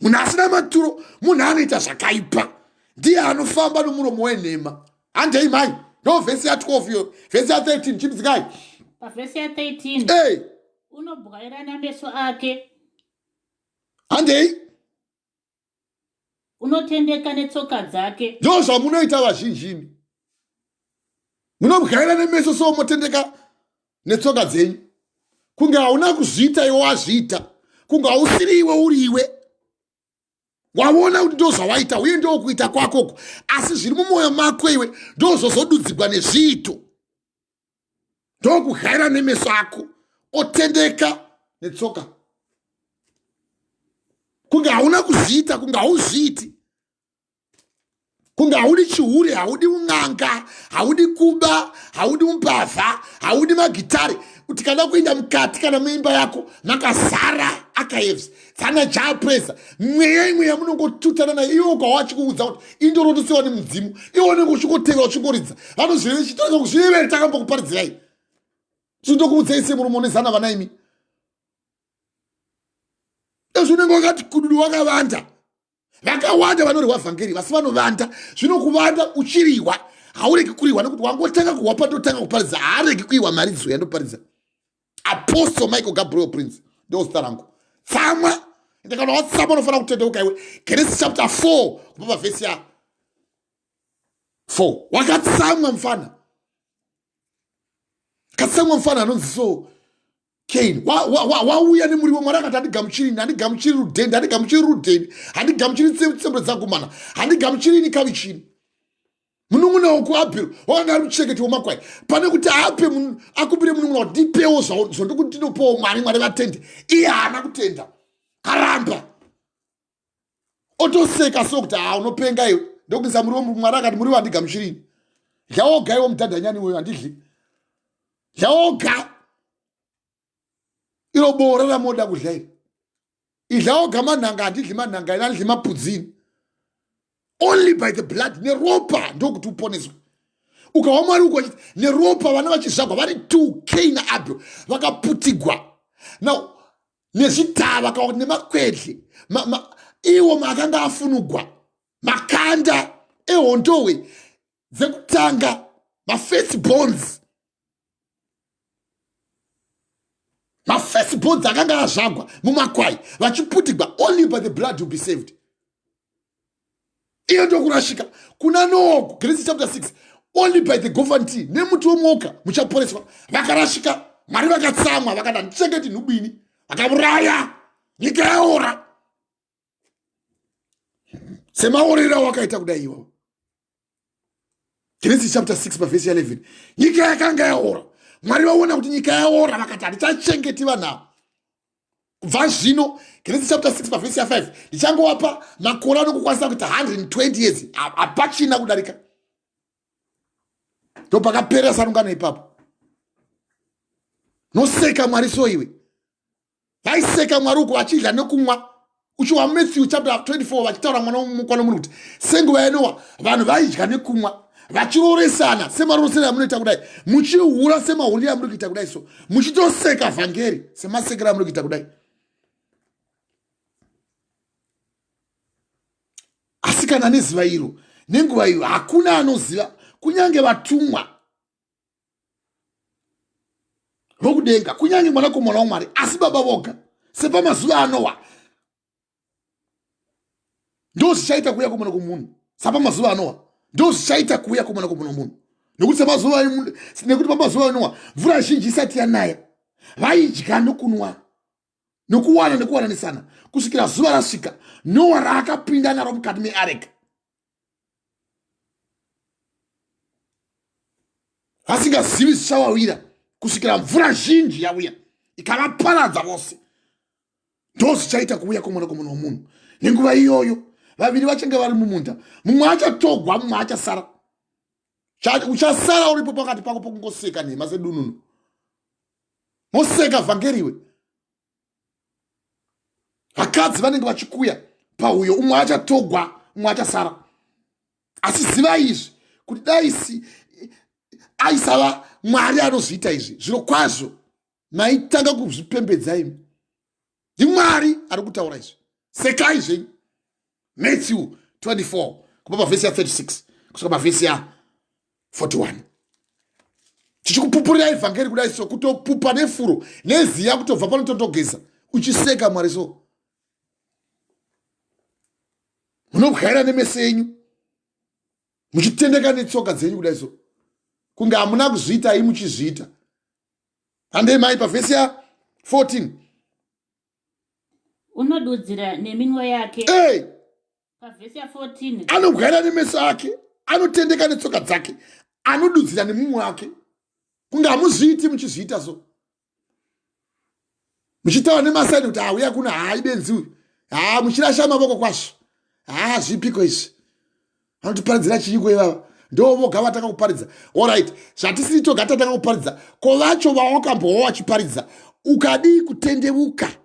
Munhu asina maturo, munhu anoita zvakaipa, ndiye anofamba nomuromo wenhema. Handei mai, ndo vhesi ya 12 iyo, vhesi ya 13 chimdzikai. pavhesi ya 13 Hey, unobwaira nameso ake, handei, unotendeka netsoka dzake. ndo zvamunoita vazhinji. Munobwaira nemeso so motendeka netsoka dzenyu. Kunge hauna kuzviita iwe wazviita, kunge hausiri iwe uri iwe. Waona kuti ndo zvawaita uye ndo kuita kwakoko, asi zviri mumwoyo mako iwe ndo zvozodudzirwa nezviito. Ndo kughaira nemeso ako otendeka netsoka. Kunge hauna kuzviita, kunge hauzviiti, kunge haudi chihure, haudi un'anga, haudi kuba, haudi umbavha, haudi magitari, kuti kana kuenda mukati kana muimba yako makazara akaevs tsana japresa mweya imwe yamunongotutana nayo, iwe ukawachikuudza kuti indorotosiwa nemudzimu, iwe unenge uchingotevera uchingoridza vanozvitoreka kuzvirevere takambokuparidzirai. Zvindokuudzai semunomonezana vana imi. Izvi unenge wakati kududu wakavanda. Vakawanda vanorehwa vhangeri vasi vanovanda. Zvino kuvanda uchiriwa haureki kuriwa nekuti wangotanga kuhwa patotanga kuparidza, haareki kuiwa maridzo yandoparidza. Apostle Michael Gabriel Prince ndo zita rangu. tsamwa ndikana watsama unofana kutendeuka iwe. Genesis chapter 4 kubva verse ya 4 wakatsamwa mfana, katsamwa mfana anonzi so Cain. Wauya nemuriwo Mwari akati handigamuchiri rudhende, handigamuchiri tsembe dzagumana, handigamuchiri kavichini. Munun'una woku Abheri wanga ari muchengeti wemakwai, pane kuti ape akumbire munun'una kuti ndipewo zvondikuti ndinopewo Mwari vatende. Iye haana kutenda, karamba otoseka sokuti unopenga iwe. Ndokuisa muriwo Mwari akati muriwo handigamuchirini. Dlawoga iwo mudhadhanyani wewe handidli. Dlawoga iro bora ramoda kudla iri. Idlawoga manhanga handidli manhanga iri, handidli mapudzini. Only by the blood, neropa ndokuti uponeswe. Ukawa Mwari uko neropa vana vachizvagwa vari 2 Cain naAbheri vakaputigwa. Now nezvitava kana kuti nemakwedli iwo makanga afunugwa makanda ehondowe dzekutanga mafirst bonds akanga azvagwa mumakwai vachiputigwa. Only by the blood will be saved. Iyo ndokurashika kuna Noah, Genesis chapter 6. Only by the government nemuti womoka muchaporeswa. Vakarashika, Mwari vakatsamwa vakati handichengeti nhubini, vakauraya nyika yaora. Semaorera wakaita kudai iwo. Genesis chapter 6 verse 11. Nyika yakanga yaora. Mwari vaona kuti nyika yaora vakati handichachengeti vanhu. Kubva zvino Genesis chapter 6 verse 5 ndichangowapa makore anokukwanisa kuita 120 years hapachina kudarika. Ndopakapera sarungano ipapo. Noseka Mwari so iwe. Vaiseka Mwari uko vachidya nekumwa. Uchiwa Matthew chapter 24 vachitaura mwana mukwana munhu kuti senguva yaNoa vanhu vaidya nekumwa vachiroresana semarorosero amunoita kudai, muchihura semahuriro amuri kuita kudai, so muchitoseka vhangeri semasekero amuri kuita kudai. Asi kana neziva iro nenguva iyo hakuna anoziva, kunyange vatumwa vokudenga, kunyange mwanakomana waMwari, asi baba voga. Sepamazuva aNoa ndo zvichaita kuuya kwomwana kwomunhu. Sapamazuva aNoa ndo zvichaita kuuya kwomwana kwomunhu. Nekuti pamazuva aNoa mvura zhinji isati yanaya, vaidya nokunwa nokuwananisana kusvikira zuva rasvika Noa raakapinda naro mukati meareka. Vasingazivi zvichavawira kusvikira mvura zhinji yauya ikavaparadza vose. Ndo zvichaita kuuya kwomwana kwomunhu. Nenguva iyoyo vaviri vachange vari mumunda, mumwe achatogwa mumwe achasara. Uchasara uripo pakati pako pokungoseka nhema sedununu. Moseka vhangeriwe. Vakadzi vanenge vachikuya pauyo, umwe achatogwa umwe achasara. Asi ziva izvi kuti daisi aisava Mwari anozviita izvi, zviro kwazvo maitanga kuzvipembedza imi. NdiMwari ari kutaura izvi. Sekai zvenyu. Matthew 24 kubva pavhesi ya 36 kusvika pavhesi ya 41. Tichikupupurira evhangeri kudai so, kutopupa nefuro neziya kutobva panototogeza uchiseka Mwari so. Munobwaira nemeso enyu muchitendeka netsoka dzenyu kudai so, kunge hamuna kuzviita imi muchizviita. Handei mai pavhesi ya 14. Unodudzira neminwe yake. Hey! Pavhesi ya 14. Anobwaira nemeso ake, anotendeka netsoka dzake, anodudzira nemumwe wake, kunge hamuzviiti muchizviita so. Muchitaura nemasaini kuti uya kuna haibenzi uyu, muchirasha mavoko kwazvo, zvipiko izvi anotiparidzira chiyiko ivava. Ndo voga vataka kuparidza. Alright, zvatisiri toga tataka kuparidza, ko vacho vawakambowa vachiparidza ukadii kutendeuka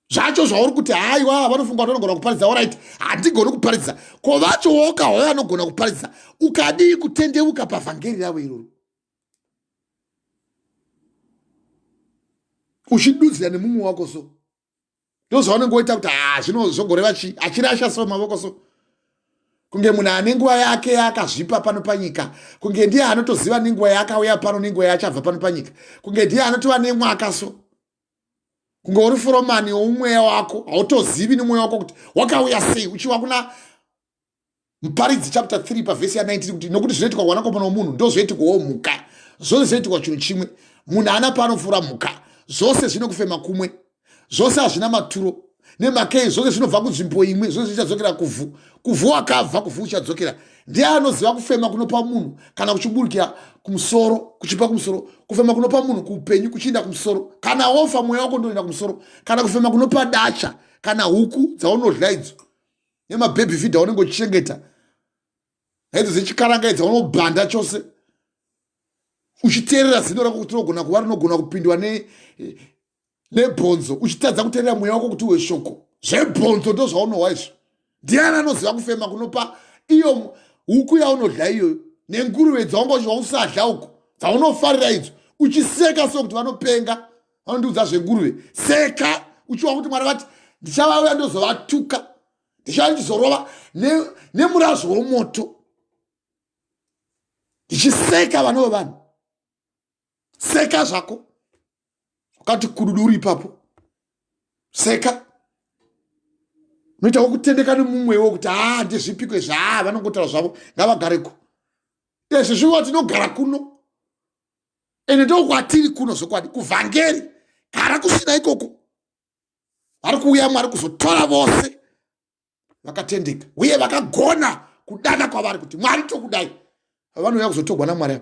zvacho zvauri kuti haiwa vanofunga kuti vanogona kuparidza. Alright, handigoni kuparidza. Ko vacho wakahoya anogona kuparidza ukadii kutendeuka pavhangeri ravo iroro, uchidudzira nemumwe wako so. Ndo zvaunongoita kuti zvinozogoreva achirasha so mavoko so. Kunge munhu ane nguva yake yakazvipa pano panyika, kunge ndiye anotoziva nenguva yaakauya pano nenguva yachabva pano panyika, kunge ndiye anotova nemwaka so. kunge uri foromani woumweya wako hautozivi nemweya wako kuti wakauya sei, uchiva kuna Muparidzi chapter 3 pavhesi ya19 kuti nokuti zvinoitika kwanakomana womunhu ndozvoitikwawo mhuka, zvose zvinoitikwa chinhu chimwe. Munhu haana paanofura mhuka, zvose zvinokufema kumwe, zvose hazvina maturo nemakei, zvose zvinobva kunzvimbo imwe, zvose zvichadzokera kuvhu. Kuvhu wakabva, kuvhu uchadzokera. Ndiye anoziva kufema kunopa munhu kana kuchiburukira kumusoro, kuchipa kumusoro, kufema kunopa munhu kuupenyu kuchienda kumusoro. Kana wofa mweya wako ndoenda kumusoro, kana kufema kunopa dacha, kana huku dzaunodya idzo nemabhebhi fidha unenge uchichengeta, haidzo zechikaranga idzi dzaunobhanda chose, uchiteerera zino rako kuti rinogona kuva rinogona kupindwa nebhonzo, uchitadza kuteerera mweya wako kuti uwe shoko. Zvebhonzo ndo zvaunohwa izvo. Ndiani anoziva kufema kunopa iyo huku yaunodya iyoyo nenguruve dzaungochiva usadya uko dzaunofarira idzo, uchiseka sokuti vanopenga vanondiudza zvenguruve. Seka uchiva kuti Mwari vati ndichavauya ndozovatuka, ndichava ndichizorova nemurazvo womoto, ndichiseka vana vevanhu. Seka zvako ukati kududu uri ipapo, seka. Unoitawo kutendeka nemumwewo kuti ndezvipiko izvi, vanongotaura zvavo ngavagareko. Izvi zviva tinogara kuno, ende ndokwatiri kuno zvokwadi kuvhangeri. Gara kusina ikoko, vari kuuya Mwari kuzotora vose vakatendeka uye vakagona kudana kwavari kuti Mwari tokudai, vanouya kuzotogwa naMwari.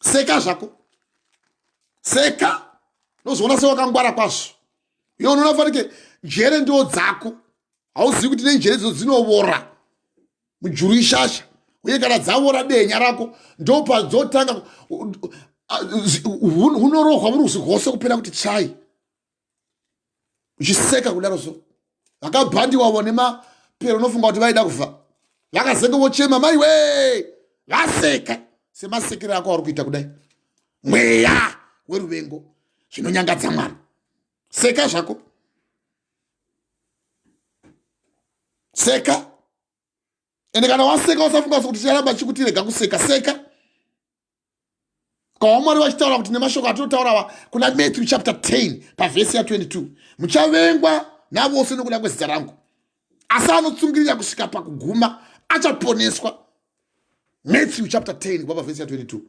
Seka zvako, seka. Nozoona sewakangwara kwazvo. Iwe unofanike njere ndo dzako, hauzivi kuti nenjere dzo dzinovora mujuru ishasha, uye kana dzavora dehenya rako ndopadzotanga hunorohwa muruzi rwose kupera kuti chai, uchiseka kudaro so. Vakabhandiwa nemapero unofunga kuti vaida kufa, vakazenge vochema mai we, vaseka semasekero ako ari kuita kudai. Mweya weruvengo zvinonyangadza Mwari. Seka zvako, seka. Ende kana waseka usafunga kuti chiramba chikutirega kuseka, seka. Kwa Mwari vachitaura kuti nemashoko atinotaura kuna Matthew chapter 10 pavhesi ya22, muchavengwa navose nokuda kwezita rangu, asi anotsungirira kusvika pakuguma achaponeswa. Matthew chapter 10 kubva pavhesi ya22.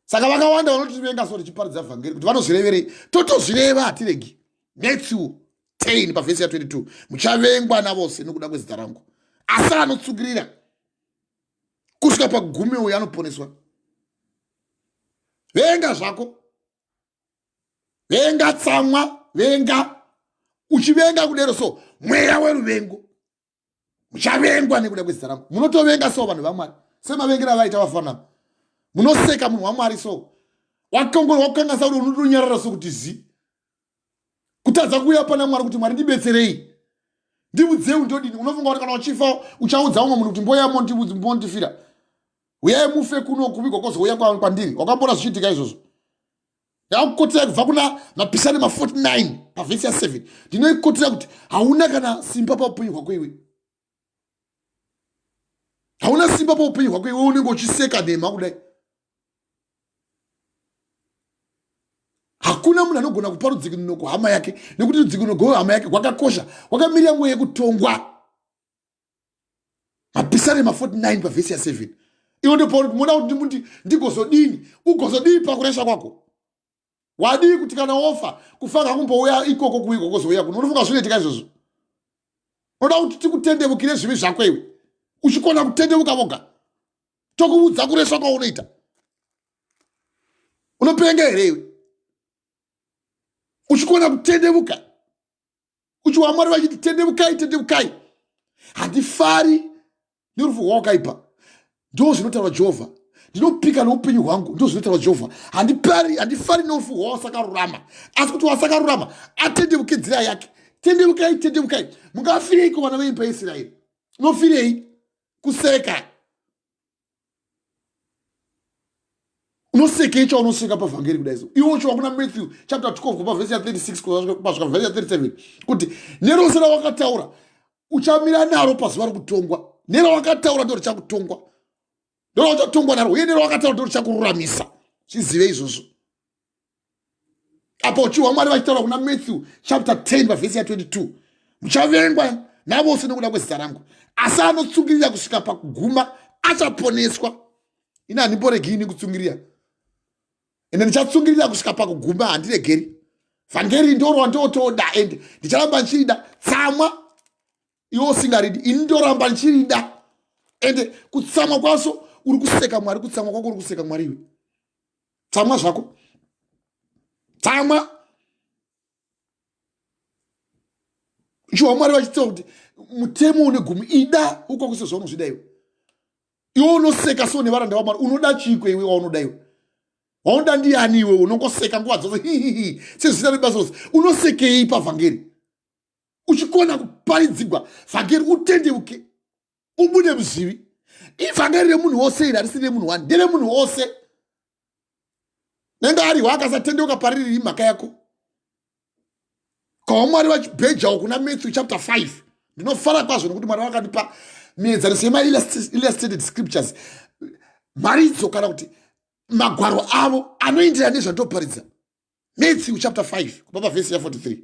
Saka vakawanda vanotivenga so tichiparidza vhangeri kuti vanozvireverei, totozvireva hatiregi. Matthew 10 pavhesi ya22, muchavengwa navose nokuda kwezita rangu, asi anotsungirira kusvika pagumi uyo anoponeswa. Venga zvako, venga tsamwa, venga. Uchivenga kudero so, mweya weruvengo muchavengwa nekuda kwezita rangu. Munotovenga so vanhu vaMwari, semavengera vaita vafana. Munoseka munhu waMwari so, wakangasa kuti unotonyarara so kuti zi kutadza kuuya pana Mwari kuti Mwari ndibetserei, ndiudzei ndodini. Unofunga kuti kana uchifa uchaudza umwe munhu kuti mboyamo ndifira, uyai mufe kuno kuvigwa kwozouya kwandiri. Wakambona zvichiitika izvozvo? Yakukotera kubva kuna Mapisani 49 pavhesi ya7. Ndinoikotera kuti hauna kana simba paupenyu hwako iwe, hauna simba paupenyu hwako iwe, unenge uchiseka nhema kudai. Hakuna munhu anogona kupa rudzikinuro kuhama yake, nekuti rudzikinuro kuhama yake kwakakosha, kwakamirira mweya yekutongwa. Mapisani 49 pavhesi ya7. Iwe ndopamuona kuti ndigozodini, ugozodini pakuresha kwako. Wadi kuti kana wofa kufanga kumbouya ikoko kuiko kozouya kuno. Unofunga zvinoitika izvozvo? Unoda kuti tikutendebukire zvivi zvako iwe, uchikona kutendebuka voga, tokuudza kureswa kwaunoita. Unopenga here iwe? Uchikona kutendebuka, uchiwa Mwari vachiti tendebukai, tendebukai. Handifari nerufu rwawakaipa, ndo zvinotaura Jehovha. Ndinopika noupenyu hwangu, ndo zvinotaura Jehovha. Handifari norufu rwawasakarurama, asi kuti wasakarurama atendebuke nzira yake. Tendebukai, tendebukai. Mungafireiko vana veimba Israeri? Unofirei? Kuseka. Unoseka icho unoseka pavhangeri kudai so. Iwo uchiwa kuna Matthew chapter 12 kubva vhesi ya36 kusvika vhesi ya37 kuti nerose rawakataura uchamira naro pazuva rokutongwa. Nerawakataura ndo richakutongwa, ndo richatongwa naro, uye nerawakataura ndo richakururamisa. Chizive izvozvo. Apo uchiwa Mwari vachitaura kuna Matthew chapter 10 verse ya 22. Muchavengwa navose nokuda kwezita rangu. Asi anotsungirira kusvika pakuguma achaponeswa. Ina handimboregi ini kutsungirira. Ende ndichatsungirira kusvika pakuguma handiregeri. Vhangeri ndoro wandotoda ende ndicharamba ndichirida tsamwa iwo usingaridi. Ini ndoramba ndichirida. Ende kutsamwa kwaso uri kuseka Mwari, kutsamwa kwako uri kuseka Mwari iwe. Tsamwa zvako. Tsamwa. Uchiwa Mwari vachitaura kuti mutemo une gumi ida uko kwese zvaunozvida iwe. Iwe unoseka so nevaranda vaMwari, unoda chikwe iwe waunoda iwe. Waunoda ndiani iwe unongoseka nguva dzose hihihi sezvina nebasa rose. Unosekei pavhangeri? Uchikona kuparidzigwa vhangeri utendeuke. Ubude muzivi. Ivhangeri remunhu wose iri harisi remunhu wani, nderemunhu wose. Nenga ari wakasatendeuka pariri imhaka yako. Kwa Mwari vachibhejawo kuna Matthew chapter 5. Ndinofara kwazvo nokuti Mwari vakatipa mienzaniso illustrated scriptures. Maridzo kana kuti magwaro avo anoenderana nezvandoparidza. Matthew chapter 5 kubva pavhesi ya 43.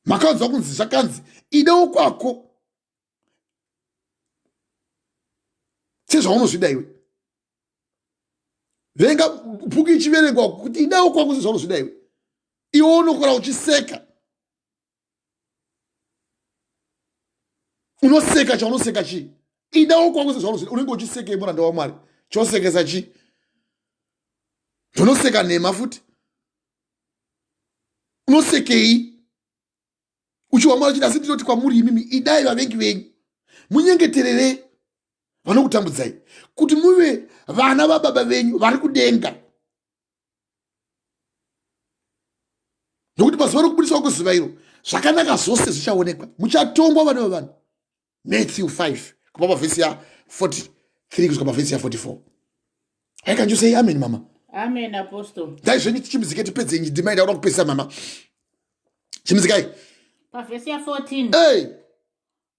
Makanzwa kunzi zvakanzi idewo kwako sezvaunozvida iwe. Venga bhuku ichiverengwa kuti idewo kwako sezvaunozvida iwe. Iwe unokura uchiseka. Unoseka chaunoseka chi? Idewo kwako sezvaunozvida unenge uchisekei muranda waMwari? Chosekesa chi? Unoseka nhema futi. Unosekei? Uchiwa Mwari chida sindinoti kwamuri imimi idai vavengi venyu. Munyengeterere vanokutambudzai kuti muve vana vababa venyu vari kudenga. Nokuti pazuva rokubudiswa kuziva iro zvakanaka zvose zvichaonekwa. Muchatongwa vana vavanhu. Matthew 5 kubva pavhesi ya 43 kusvika pavhesi ya 44. Hey, can you say amen, mama? Amen, Apostle. Dai zvenyu tichimuzike tipedze ndima ida kuda kupesa mama. Chimuzikai. Pavhesi ya 14. Hey.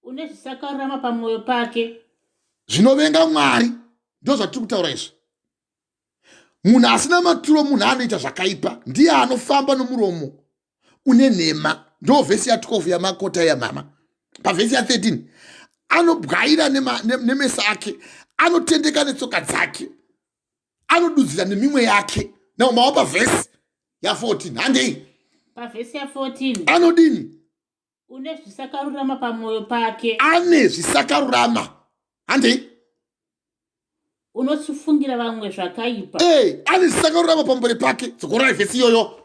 Une zvisakarurama pamwoyo pake. Zvinovenga Mwari. Ndo zvatiri kutaura izvo. Munhu asina maturo, munhu anoita zvakaipa, ndiye anofamba nomuromo une nhema. Ndo vhesi ya 12 yamakota ya mama. Pavhesi ya 13 anobwaira nemeso ake, anotendeka netsoka dzake, anodudzira nemimwe yake. Now mawa pavhesi ya 14 handei. Pavhesi ya 14 anodini? Une zvisakarurama pamwoyo pake. Ane zvisakarurama handei. Unochifungira vamwe zvakaipa. Ane zvisakarurama pamberi pake. Tsokorai vhesi iyoyo.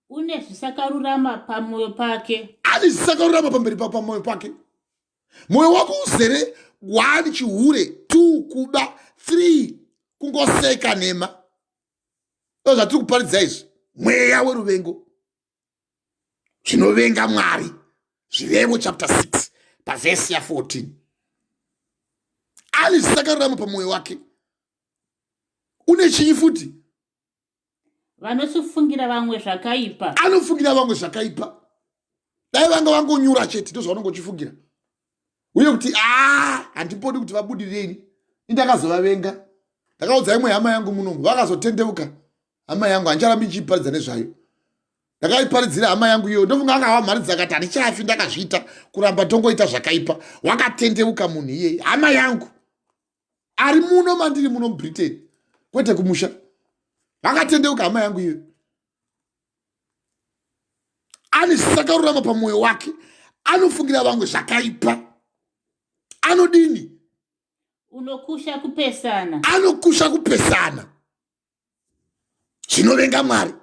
Une zvisakarurama pamwoyo pake. Ane zvisakarurama pamberi pamwoyo pake. Mwoyo wako uzere 1 chihure, 2 kuba, 3 kungoseka nhema. Ndo zvatiri kuparidza izvi. Mweya weruvengo. Zvinovenga Mwari. Zvirevo chapter 6 pavhesi ya 14. Ane zvisakarurama pamwoyo wake. Une chii futi? Vanochifungira vamwe zvakaipa. Anofungira vamwe zvakaipa. Dai vanga vangonyura chete ndo zvaunenge uchifungira. Uye kuti handipodi kuti vabudirireni. Indakazovavenga. Ndakaudza imwe hama yangu munongo vakazotendeuka. Hama yangu handicharambi ndichiparidza nezvayo. Ndakaiparidzira hama yangu iyo ndofunga akavamharidza akati handichafi ndakazviita kuramba tongoita zvakaipa. Wakatendeuka munhu iye. Hama yangu ari muno mandiri muno muBritain. Kwete kumusha. Wakatendeuka hama yangu iyo. Ane zvisakarurama pamwoyo wake. Anofungira vamwe zvakaipa. Anodini? Unokusha kupesana. Anokusha kupesana. Zvinovenga Mwari.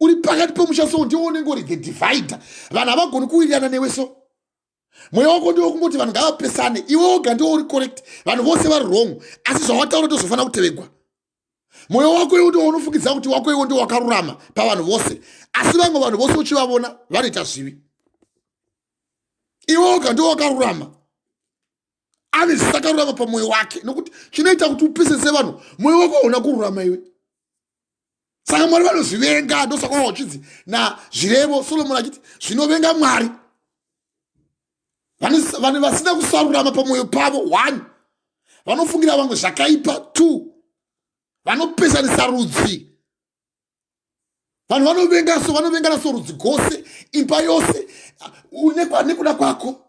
Uri pakati pomusha so ndiwo unenge uri the divider. Vanhu havagoni kuwirirana newe so. Mwoyo wako ndiwo kungoti vanhu ngavapesane. Iwe woga ndiwo uri correct. Vanhu vose vari wrong. Asi zvawataura ndozofanira kutevegwa. Mwoyo wako iwo ndiwo unofungidza kuti wako iwo ndiwo wakarurama pavanhu vose. Asi vamwe vanhu vose uchivavona vanoita zvivi. Iwe woga ndiwo wakarurama. Ane zvisakarurama pamwoyo wake. Nokuti chinoita kuti upesese vanhu, mwoyo wako hauna kururama iwe. Saka Mwari vanozvivenga. Ndosaka wachidzi na zvirevo Solomon achiti zvinovenga Mwari. Vanhu vasina kusarurama pamwoyo pavo. 1. Vanofungira vamwe zvakaipa. 2. Vanopesanisa rudzi. vanhu vanovenga so rudzi gose, imba yose, nekuda kwako.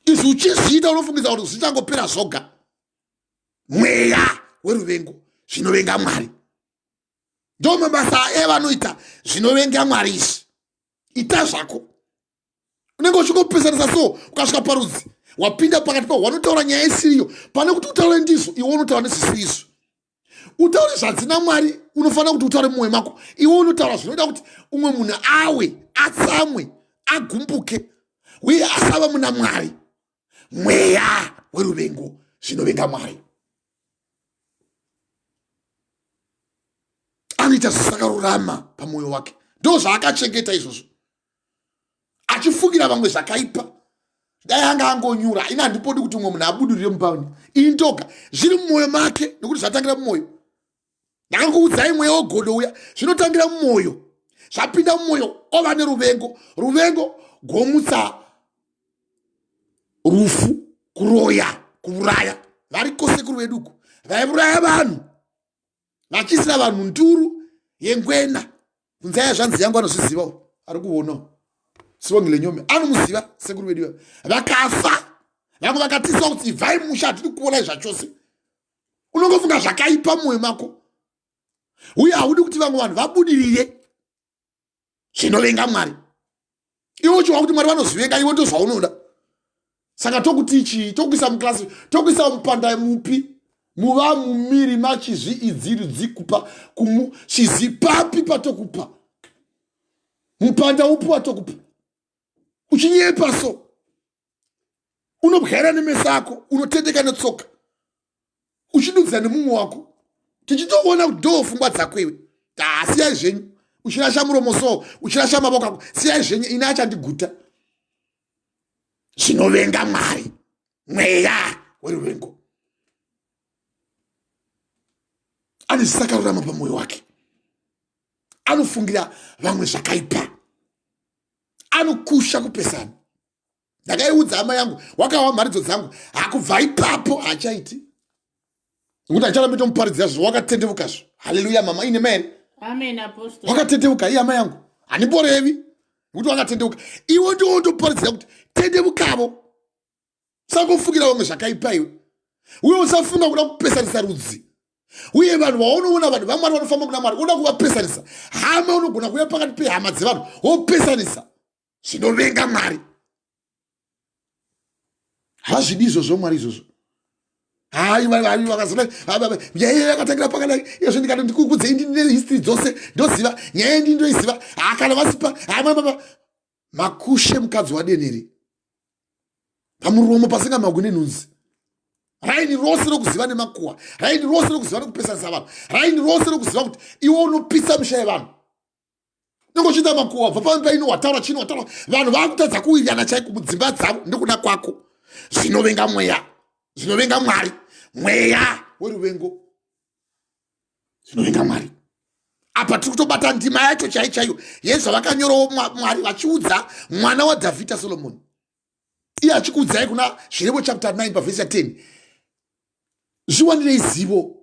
Izvi uchizviita unofungidza kuti zvichangopera zvoga. Mweya weruvengo zvinovenga Mwari. Ndo mabasa evanoita zvinovenga Mwari izvi. Ita zvako. Unenge uchingopesanisa so ukasvika parudzi. Wapinda pakati pavo vanotaura nyaya isiriyo. Pane kuti utaure ndizvo, iwe unotaura nezvisiri izvo. Utaure zvadzina Mwari, unofanira kuti utaure mumwoyo mako. Iwe unotaura zvinoita kuti umwe munhu awe, atsamwe, agumbuke, uye asava muna Mwari. Mweya weruvengo zvinovenga Mwari. Anoita zvisakarurama pamwoyo wake. Ndo zvaakachengeta izvozvo. Achifungira vamwe zvakaipa. Dai anga angonyura, ina handipodi kuti umwe munhu abudirire mupani. Ini ndoga zviri mumwoyo make, nokuti zvatangira mumwoyo. Ndakangokuudzai mweya wogodo uya, zvinotangira mumwoyo. Zvapinda mumwoyo, ova neruvengo. Ruvengo gomutsa rufu, kuroya, kuuraya. Vari kose kuri veduku. Vaiuraya vanhu. Vachisira vanhu nduru yengwena. Kunzaya zvanzi yangu anozvizivawo. Ari kuonawo. Sivongile nyome. Anomuziva sekuru vedu. Vakafa. Vamwe vakatisa kuti vai musha tiri kuona zvachose. Unongofunga zvakaipa mumwoyo mako. Uye haudi kuti vamwe vanhu vabudirire zvinovenga Mwari. Iwe uchiwa kuti Mwari vanozvivenga, iwe ndozvaunoda. Saka tokutichi, tokuisa muklasi, tokuisa mupanda mupi, muva mumiri machizvi idziri dzikupa, chizi papi patokupa. Mupanda upi watokupa. Uchinyepa so. Unobwera nemeso ako, unotendeka netsoka. Uchidudzira nemumwe wako. Tichitoona kuti ndo pfungwa dzako iwe. Siyai zvenyu. Uchirasha muromo so, uchirasha maboko ako. Siyai zvenyu, ine achandiguta. Zvinovenga Mwari. Mweya weruvengo. Ane zvisakarurama pamwoyo wake. Anofungira vamwe zvakaipa. Anokusha kupesana. Ndakaiudza hama yangu, wakawa mharidzo dzangu, hakubva ipapo hachaiti. Nokuti acharambita muparidzira zvo wakatendevukazvo. Haleluya mama, ine maere? Amen apostle. Wakatendeuka hama yangu. Haniporevi. Nokuti wakatendeuka. Iwe ndiwo ndoparidzira kuti tendevukavo. Sakufungira vamwe zvakaipa iwe. Uye usafunga kuda kupesanisa rudzi. Uye vanhu vaunoona vanhu vaMwari vanofamba kuna Mwari, unoda kuvapesanisa. Hama unogona kuuya pakati pehama dzevanhu wopesanisa. Zvinovenga Mwari. Hazvidi izvozvo Mwari izvozvo. Hai vakazona nyaya yakatangira pakadai, izvo ndikati ndikukudzei ndine history dzose ndoziva, nyaya ndindoiziva. Kana vasipa makushe mukadzi wadeneri. Pamuromo pasingamagwi nenhunzi. Raini rose rokuziva nemakuhwa, raini rose rokuziva nekupesanisa vanhu, raini rose rokuziva kuti iwe unopisa misha yevanhu. Nongochita makuhwa, bva pamwe paino wataura chino wataura, vanhu vakutadza kuwirirana chaiko mudzimba dzavo ndokuna kwako. Zvinovenga mweya, zvinovenga Mwari, mweya weruvengo. Zvinovenga Mwari. Apa tiri kutobata ndima yacho chaiyo yezvavakanyorawo Mwari vachiudza mwana waDhavhidhi Solomoni. Iye achikuudzai kuna Zvirevo chapter 9 pavhesi 10. Zviwanirei zivo.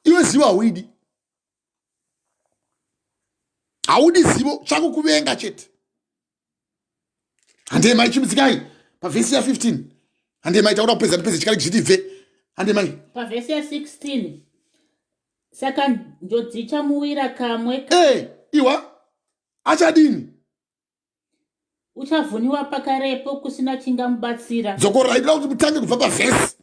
Iwe zivo hauidi. Haudi zivo, chako kuvenga chete. Handei mai chimudzikai pavhesi 15. Handei mai taura kupedza ndipedze chikali chitibve. Handei mai. Pavhesi 16. Saka njodzi ichamuwira kamwe. Iwa achadini? Uchavhuniwa pakarepo kusina chingamubatsira. Dzokora ida kuti mutange kubva pavhesi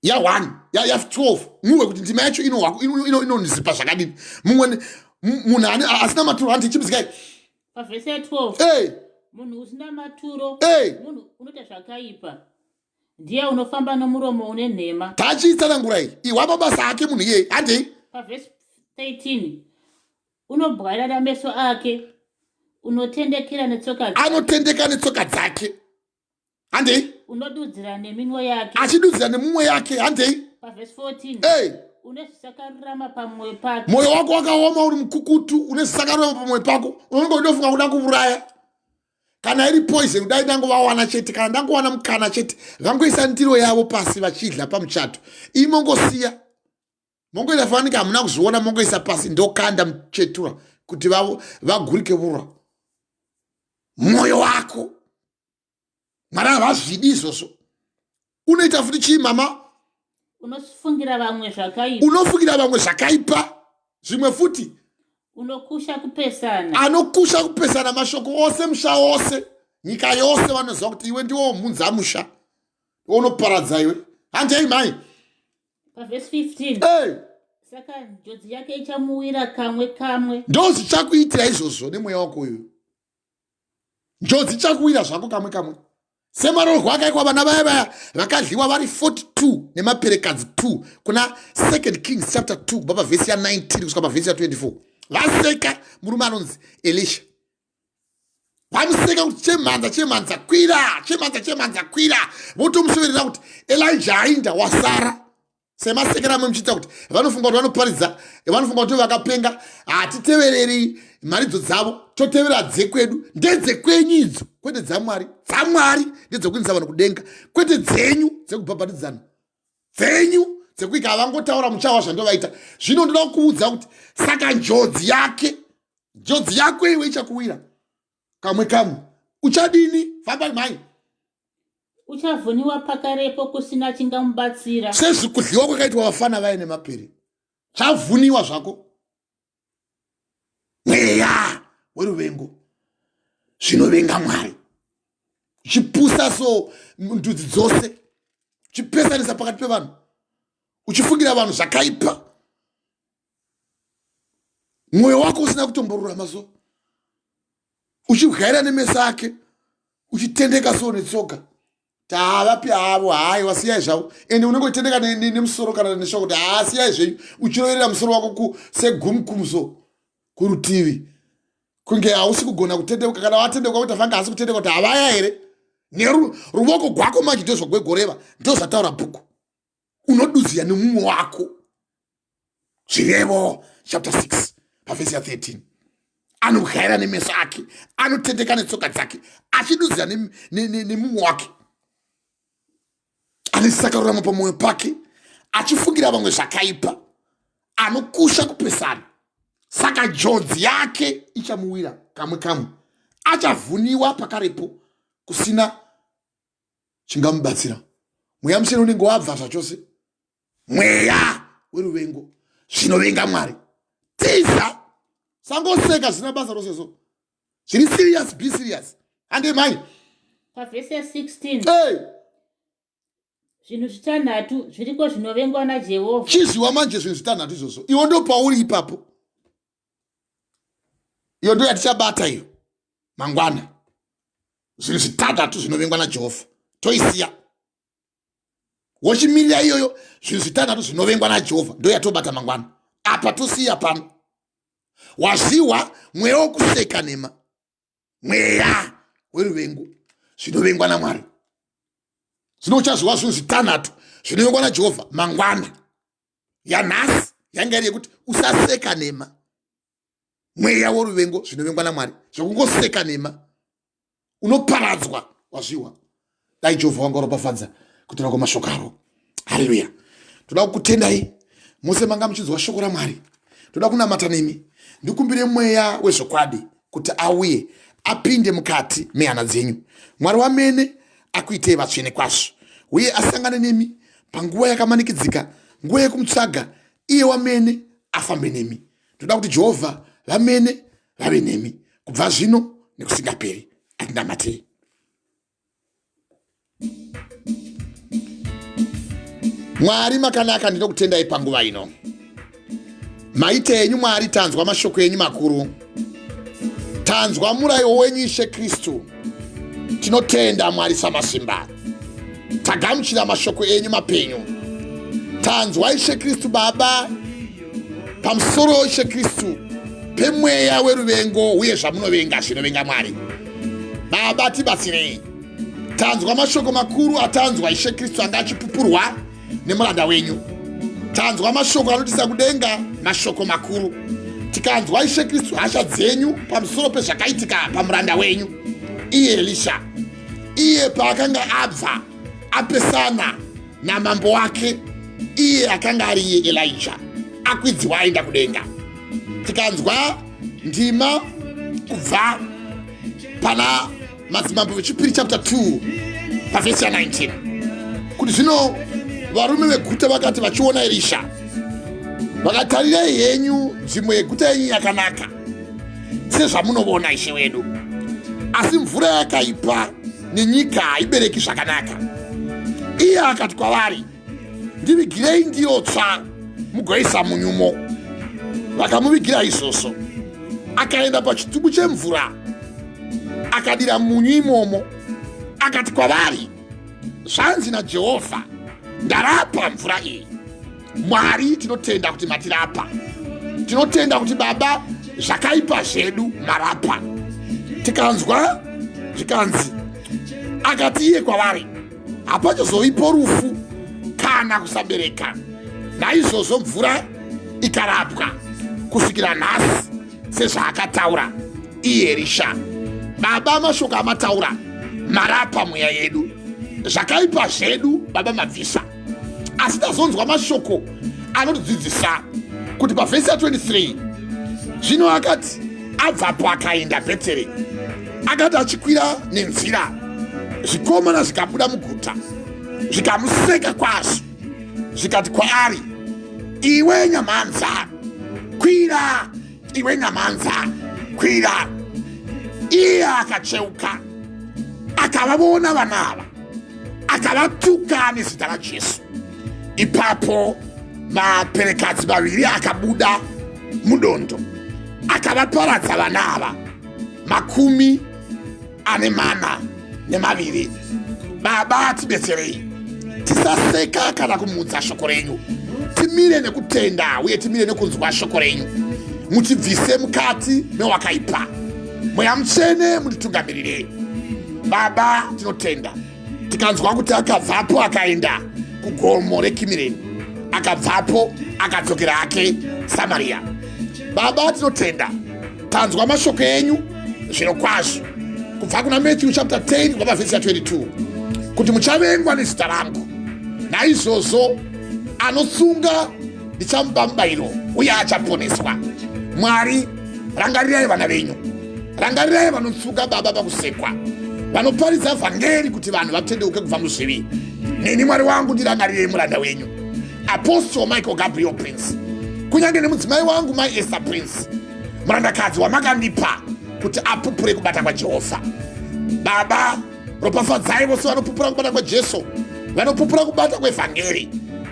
ya 1 ya 12 muwe kuti ndima yacho inonizipa zvakadini. Mumwe munhu asina maturo handi chimuzikai pavhesi 12. Munhu usina maturo, munhu unoita zvakaipa, ndiye unofamba nomuromo une nhema. Tachiitsanangurai iwa mabasa ake munhu iye handei. Pavhesi 13 unobwarira meso ake, unotendekera netsoka dzake. Anotendeka netsoka dzake. Handei. Unodudzira neminwe yake. Achidudzira nemumwe yake. Handei. Pavhesi 14. Une zvisakarurama pamwoyo pake. Mwoyo wako wakaoma uri mukukutu, une zvisakarurama pamwoyo pako. Unongofunga kuda kuuraya. Kana iri poison dai ndangovawana chete, kana ndangowana mukana chete, vangoisa ndiro yavo pasi vachidla pamuchato. Imongosiya. mongoita fanika hamuna kuzviona mongoisa pasi ndokanda muchetura kuti vagurike vura mwoyo wako. Mwari havazvidi izvozvo. Unoita futi chii mama? Unofungira vamwe zvakaipa. Unofungira vamwe zvakaipa. Zvimwe futi unokusha kupesana. Anokusha kupesana mashoko ose musha wose. Nyika yose vanoziva kuti iwe ndiwo mhunza musha. Unoparadza iwe. Handei mai. Verse 15. Saka njodzi yake ichamuwira kamwe kamwe. Ndo zvichakuitira izvozvo nemweya wako uyu. Njodzi ichakuwira zvako kamwe kamwe. Semarohwa akaikwa vana vaya vakadliwa vari 42 nemaperekadzi 2 kuna 2 Kings chapter 2 baba vhesi ya 19 kusvika pavhesi ya 24. Vaseka murume anonzi Elisha. Vamuseka kuti chemhanza kwira. Votomusoverera kuti Elijah ainda wasara. Semasekera muchiita kuti vanofunga kuti vanoparidza, vanofunga kuti vakapenga, hatitevereri maridzo dzavo, totevera dzekwedu, ndedzekwenyu idzo, kwete dzamwari. Dzamwari ndedzokuinisa vanhu kudenga, kwete dzenyu dzekubhabhatidzana. Dzenyu dzekuika havangotaura muchawa zvandovaita. Zvino ndoda kuudza kuti saka njodzi yako iwe ichakuwira kamwe kamwe. Uchadini? Famba mai. Uchavhuniwa pakarepo kusina chingamubatsira. Sezvi kudliwa kwakaitwa vafana vaine mapere. Chavhuniwa zvako. Mweya weruvengo zvinovenga Mwari. Uchipusa so ndudzi dzose. Uchipesanisa pakati pevanhu. Uchifungira vanhu zvakaipa. Mwoyo wako usina kutomborurama so. Uchighaira nemeso ake. Uchitendeka so netsoka. Tavapi havo hai wasiyai zvavo. Ende unongotendeka nemusoro kana neshoko kuti asiyai zvenyu. Uchiroverera musoro wako segumukumuso kurutivi. Kunge hausi kugona kutendeuka kana watendeuka kuti afanga hasi kutendeuka kuti havaya here. Neruoko gwako manje ndozvo gwegoreva. Ndozvataura bhuku. Unodudzira nemumwe wako. Zvirevo chapter 6 pavhesi ya 13. Anoghaira nemeso ake. Anotendeka netsoka dzake. Achidudzira nemumwe wake. Anesakarurama pamwoyo pake. Achifungira vamwe zvakaipa. Anokusha kupesana. Saka njodzi yake ichamuwira kamwe kamwe. Achavhuniwa pakarepo kusina chingamubatsira. Mweya muchena unenge wabva zvachose. Mweya weruvengo zvinovenga Mwari. Tiza sangoseka zvina basa roseso. Zviri serious, be serious. Ande mai. Pavhesi ya 16. Zvinhu zvitanhatu zviriko zvinovengwa naJehovha. Chizviwa manje zvinhu zvitanhatu izvozvo. Iwo ndo pauri ipapo. Iyo ndo yatichabata iyo mangwana. Zvinhu zvitanhatu zvinovengwa naJehovha. Toisiya. Wochimirira iyoyo zvinhu zvitanhatu zvinovengwa naJehovha ndo yatobata mangwana. Apa tosiya pano. Waziwa mweya wokuseka nema. Mweya weruvengo zvinovengwa naMwari. Zvino uchaziva zvinhu zvitanhatu zvinovengwa naJehovha mangwana. Yanhasi yanga iri yekuti usaseka nema. Mweya woruvengo zvinovengwa naMwari. Zvokungoseka nema unoparadzwa wazviwa. Dai Jehovha wanga uropafadza kutora kwamashoko aro. Haleluya. Toda kukutendai mose manga muchizwa shoko raMwari. Toda kunamata nemi. Ndikumbire mweya wezvokwadi kuti auye apinde mukati mehana dzenyu. Mwari wamene akuitei vatsvene kwazvo uye asangane nemi panguva yakamanikidzika, nguva yekumutsvaga iye wamene afambe nemi. Toda kuti Jehovha vamene vave nemi kubva zvino nekusingaperi. Atinamatei. Mwari makanaka, ndinokutendai panguva ino. Maite enyu Mwari, tanzwa mashoko enyu makuru. Tanzwa murayo wenyu Ishe Kristu. Tinotenda Mwari samasimba. Tagamuchira mashoko enyu mapenyu. Tanzwa Ishe Kristu Baba. Pamusoro Ishe Kristu pemweya weruvengo uye zvamunovenga zvinovenga Mwari. Baba tibatsirei. Tanzwa mashoko makuru atanzwa Ishe Kristu anga achipupurwa nemuranda wenyu. Tanzwa mashoko anotisa kudenga, mashoko makuru. Tikanzwa Ishe Kristu hasha dzenyu pamusoro pezvakaitika pamuranda wenyu iye Elisha. Iye paakanga abva apesana namambo wake, iye akanga ari Elijah. akwidziwa aenda kudenga. Tikanzwa ndima kubva pana Madzimambo vechipiri chapter 2 pavhesi 19 kuti zvino varume veguta vakati vachiona Elisha vakatarirei henyu nzvimbo yeguta yenyu yakanaka sezvamunoona ishe wedu, asi mvura yakaipa nenyika haibereki zvakanaka. Iye akati kwavari, ndivigirei ndiro tsva mugoisa munyumo. Vakamuvigira izvozvo. Akaenda pachitubu chemvura akadira munyu imomo. Akati kwavari, zvanzi naJehovha, ndarapa mvura iyi. Mwari, tinotenda kuti matirapa. Tinotenda kuti Baba, zvakaipa zvedu marapa. Tikanzwa zvikanzi, akati iye kwavari, hapachazovipo rufu kana kusabereka. Naizvozvo mvura ikarapwa kusvikira nhasi sezvaakataura iye Elisha. Baba, mashoko amataura marapa mweya yedu. Zvakaipa zvedu Baba mabvisa. Asi tazonzwa mashoko anotidzidzisa kuti pavhesi 23 zvino akati abvapo akaenda Bheteri. Akati achikwira nenzira, zvikomana zvikabuda muguta zvikamuseka kwazvo, zvikati kwaari, iwe nyamanza kwira, iwe nyamanza kwira. Iye akacheuka akavavona vana ava akavatuka nezita raJesu. Ipapo maperekadzi vaviri akabuda mudondo akavaparadza vana ava 42. Baba, tibetserei, tisaseka kana kumutsa shoko renyu. Timire nekutenda uye timire nekunzwa shoko renyu. Mutibvise mukati mewakaipa. Mweya Mutsvene mutitungamirire. Baba, tinotenda. Tikanzwa kuti akabvapo akaenda kugomo reKimireni, akabvapo akadzokera hake Samaria. Baba, tinotenda. Tanzwa mashoko enyu zvino kwazvo kubva kuna Matthew chapter 10 kubva vhesi 22 kuti muchavengwa nezita rangu. Naizvozvo anosunga ndichamupa mubayiro uye achaponeswa. Mwari, rangarirai vana venyu. Rangarirai vanotsuka Baba pakusekwa, vanoparidza vhangeri kuti vanhu vatendeuke kubva muzvivi. Neni Mwari wangu ndirangarirei muranda wenyu Apostle Michael Gabriel Prince, kunyange nemudzimai wangu Mai Esther Prince, murandakadzi wamakandipa kuti apupure kubata kwaJehovha. Baba, ropafadzai vose vanopupura kubata kwaJesu, vanopupura kubata kwevhangeri,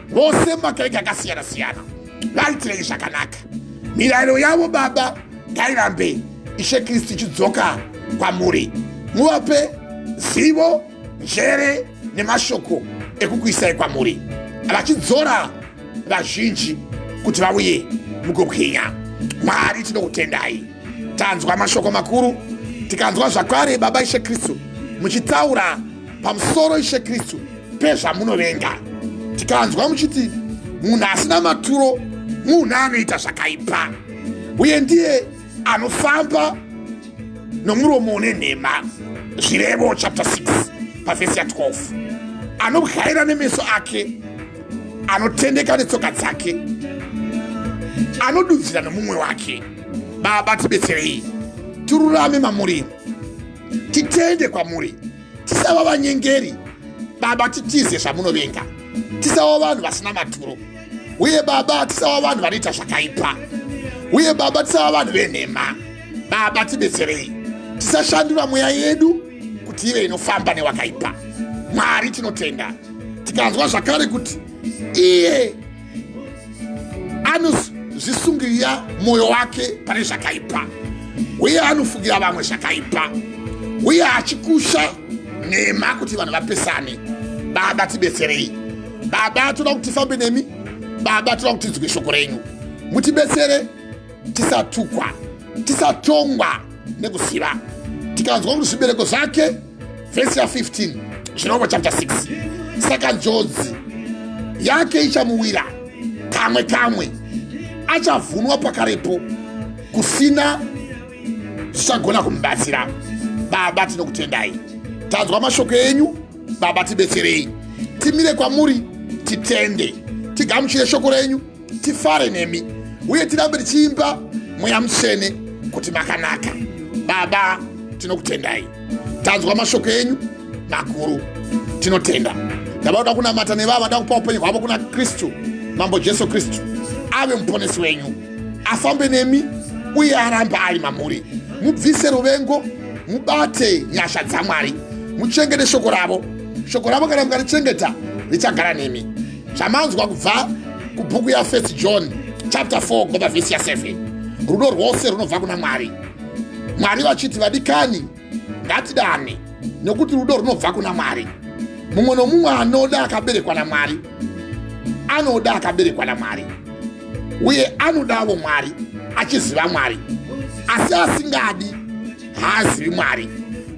vose mumakereke akasiyana-siyana. Vaitirei zvakanaka. Mirayiro yavo Baba ngairambe Ishe Kristu ichidzoka kwamuri. Muvape zivo, njere nemashoko ekukuisai kwamuri, vachidzora vazhinji kuti vauye mugobwinya. Mwari, tinokutendai. Tanzwa mashoko makuru, tikanzwa zvakare Baba Ishe Kristu muchitaura pamusoro Ishe Kristu pezvamunovenga. Tikanzwa muchiti munhu asina maturo munhu anoita zvakaipa, uye ndiye anofamba nomuromo une nhema. Zvirevo chapter 6 pavhesi 12. Anobwaira nemeso ake, anotendeka netsoka dzake, anodudzira nomumwe wake. Baba, tibetserei, tururame mamuri, titende kwamuri, tisava vanyengeri. Baba, titize zvamunovenga, tisava vanhu vasina maturo, uye Baba tisava vanhu vanoita zvakaipa, uye Baba tisava vanhu venhema. Baba, tibetserei, tisashandura mweya yedu kuti ive inofamba newakaipa. Mwari, tinotenda. Tikanzwa zvakare kuti iye anozvisungirira mwoyo wake pane zvakaipa, uye anofungira vamwe zvakaipa, uye achikusha nhema kuti vanhu vapesane. Baba, tibetserei. Baba, toda kuti tifambe nemi. Baba, toda kuti tinzwe shoko renyu. Mutibetsere tisatukwa, tisatongwa nekusiva. Tikanzwa kuti zvibereko zvake, vhesi 15 zvirovo chapter 6, saka njodzi yake ichamuwira kamwe kamwe, achavhunwa pakarepo kusina zvichagona kumubatsira. Baba, tinokutendai. Tanzwa mashoko enyu Baba, tibetserei, timire kwamuri, titende, tigamuchire shoko renyu, tifare nemi uye tirambe tichiimba mweya mutsvene kuti makanaka. Baba, tinokutendai, tanzwa mashoko enyu makuru, tinotenda. Ndabada kunamata nevava, ndada kupa upenyu hwavo kuna Kristu, Mambo Jesu Kristu, ave muponesi wenyu, afambe nemi uye arambe ari mamuri. Mubvise ruvengo, mubate nyasha dzaMwari, muchengete shoko ravo. Shoko ravo kana mukarichengeta richagara nemi. Zvamanzwa kubva kubhuku ya 1 John chapter 4 kubva vhesi ya 7. Rudo rwose runobva kuna Mwari. Mwari vachiti vadikani ngatidane nekuti rudo runobva kuna Mwari. Mumwe nomumwe anoda akaberekwa naMwari anoda akaberekwa naMwari, uye anodawo Mwari achiziva Mwari. Asi asingadi haazivi Mwari,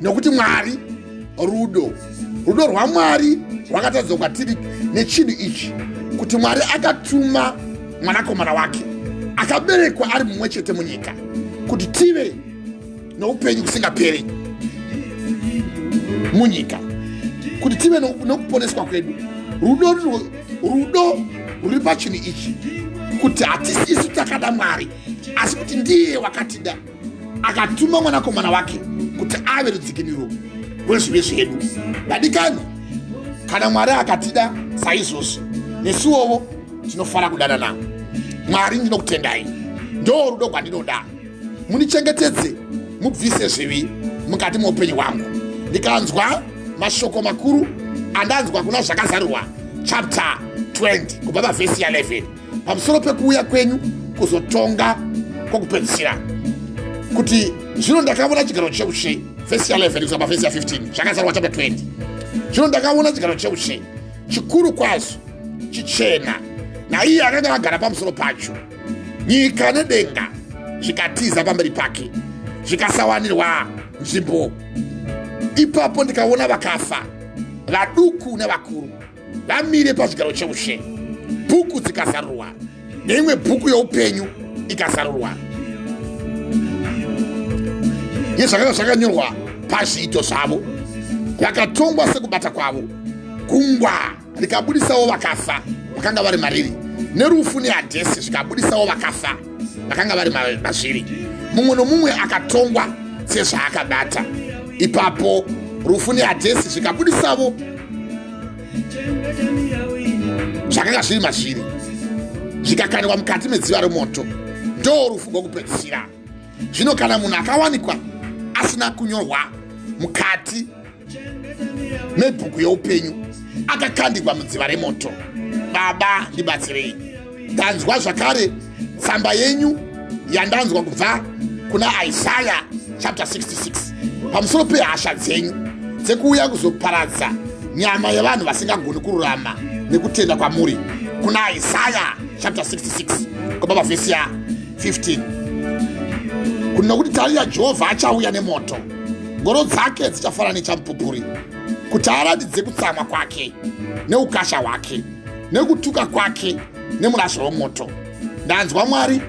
nokuti Mwari rudo. Rudo rwaMwari rwakatadzwa kwatiri nechinhu ichi, kuti Mwari akatuma mwanakomana wake akaberekwa ari mumwe chete munyika, kuti tive noupenyu kusingaperi munyika, kuti tive nokuponeswa kwedu. Rudo ruri pachinhu ichi, kuti hatisi isu takada Mwari, asi kuti ndiye wakatida akatuma mwanakomana wake kuti ave rudzikiniro rwezvivi zvedu. Vadikani, kana Mwari akatida saizvozvo, nesuwowo tinofara kudana nawo. Mwari, ndinokutendai, ndo rudo rwandinoda. Munichengetedze, mubvise zvivi mukati muupenyu hwangu. Ndikanzwa mashoko makuru andanzwa kuna zvakazarurwa chapter 20 kubva pavhesi ya 11 pamusoro pekuuya kwenyu kuzotonga kwokupedzisira, kuti zvino ndakaona chigaro cheushe, vhesi ya 11 kusvika pavhesi ya 15, zvakazarurwa chapter 20. Zvino ndakaona chigaro cheushe chikuru kwazvo, chichena, naiye akanga agara pamusoro pacho. Nyika nedenga zvikatiza pamberi pake, zvikasawanirwa nzvimbo. Ipapo ndikaona vakafa, vaduku nevakuru, vamire pachigaro cheushe. Bhuku dzikazarurwa, neimwe bhuku youpenyu ikazarurwa. Yezvakanga zvakanyorwa pazviito zvavo, vakatongwa sekubata kwavo. Gungwa rikabudisawo vakafa vakanga vari mariri, nerufu neHadhesi zvikabudisawo vakafa vakanga vari mazviri. Mumwe nomumwe akatongwa sezvaakabata. Ipapo rufu neHadhesi zvikabudisavo zvakanga zviri mazviri, zvikakandwa mukati medziva remoto. Ndo rufu rwokupedzisira. Zvino kana munhu akawanikwa asina kunyorwa mukati mebhuku youpenyu, akakandirwa mudziva remoto, Baba, ndibatsirei. Ndanzwa zvakare tsamba yenyu yandanzwa kubva kuna Isaya chapter 66 pamusoro pehasha dzenyu dzekuuya kuzoparadza nyama yevanhu vasingagoni kururama nekutenda kwamuri, kuna Isaya chapter 66 kubva pavhesi ya 15. Nokuti tarira, Jehovha achauya nemoto, ngoro dzake dzichafana nechamupupuri, kuti aratidze kutsamwa kwake neukasha hwake nekutuka kwake nemurazvo womoto. Ndanzwa Mwari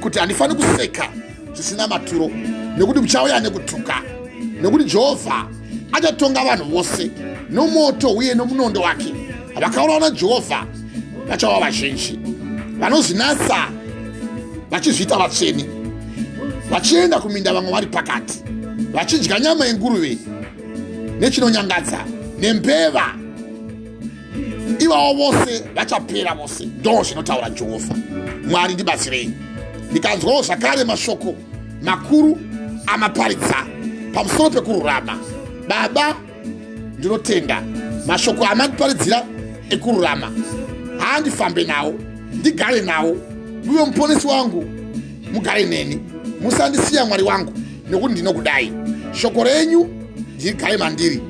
kuti handifani kuseka zvisina maturo, nekuti muchauya nekutuka, nekuti Jehovha achatonga vanhu vose nomoto uye nomunondo wake. Vakaona Jehovha vachava vazhinji, vanozvinatsa vachizviita vatsvene, vachienda kuminda vamwe vari pakati, vachidya nyama yenguruve nechinonyangadza nembeva. Ivavo vose vachapera vose, ndo zvinotaura Jehovha. Mwari, ndibatsirei. Ndikanzwawo zvakare mashoko makuru amaparidza pamusoro pekururama. Baba, ndinotenda mashoko amandiparidzira ekururama. Handifambe nawo, ndigare nawo. Uye muponesi wangu, mugare neni, musandisiya Mwari wangu, nekuti ndinokudai. Shoko renyu ndirigare mandiri,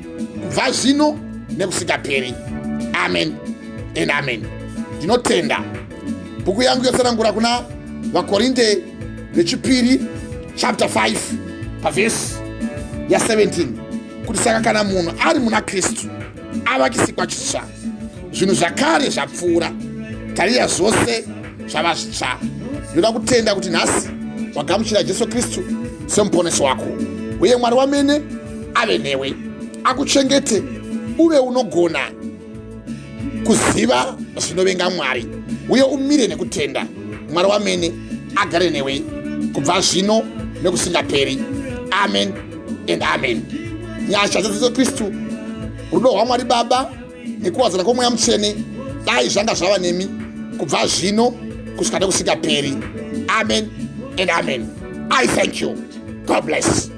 kubva zvino nekusingaperi. Amen and amen. Ndinotenda. Bhuku yangu yotsanangura kuna vaKorinde vechipiri chapter 5 pavhesi ya 17, kuti saka kana munhu ari muna Kristu ava chisikwa chitsva, zvinhu zvakare zvapfuura, tarira zvose zvava zvitsva. Ndoda kutenda kuti nhasi wagamuchira Jesu Kristu semuponesi wako, uye Mwari wamene ave newe, akuchengete uve unogona kuziva zvinovenga Mwari, uye umire nekutenda. Mwari wamene agare newe kubva zvino nekusingaperi. Amen and amen. Nyasha dzaJesu Kristu, rudo rwaMwari Baba nekuwadzana kwomweya mutsvene dai zvanga zvava nemi kubva zvino kusvika nekusingaperi. Amen and amen. I thank you. God bless.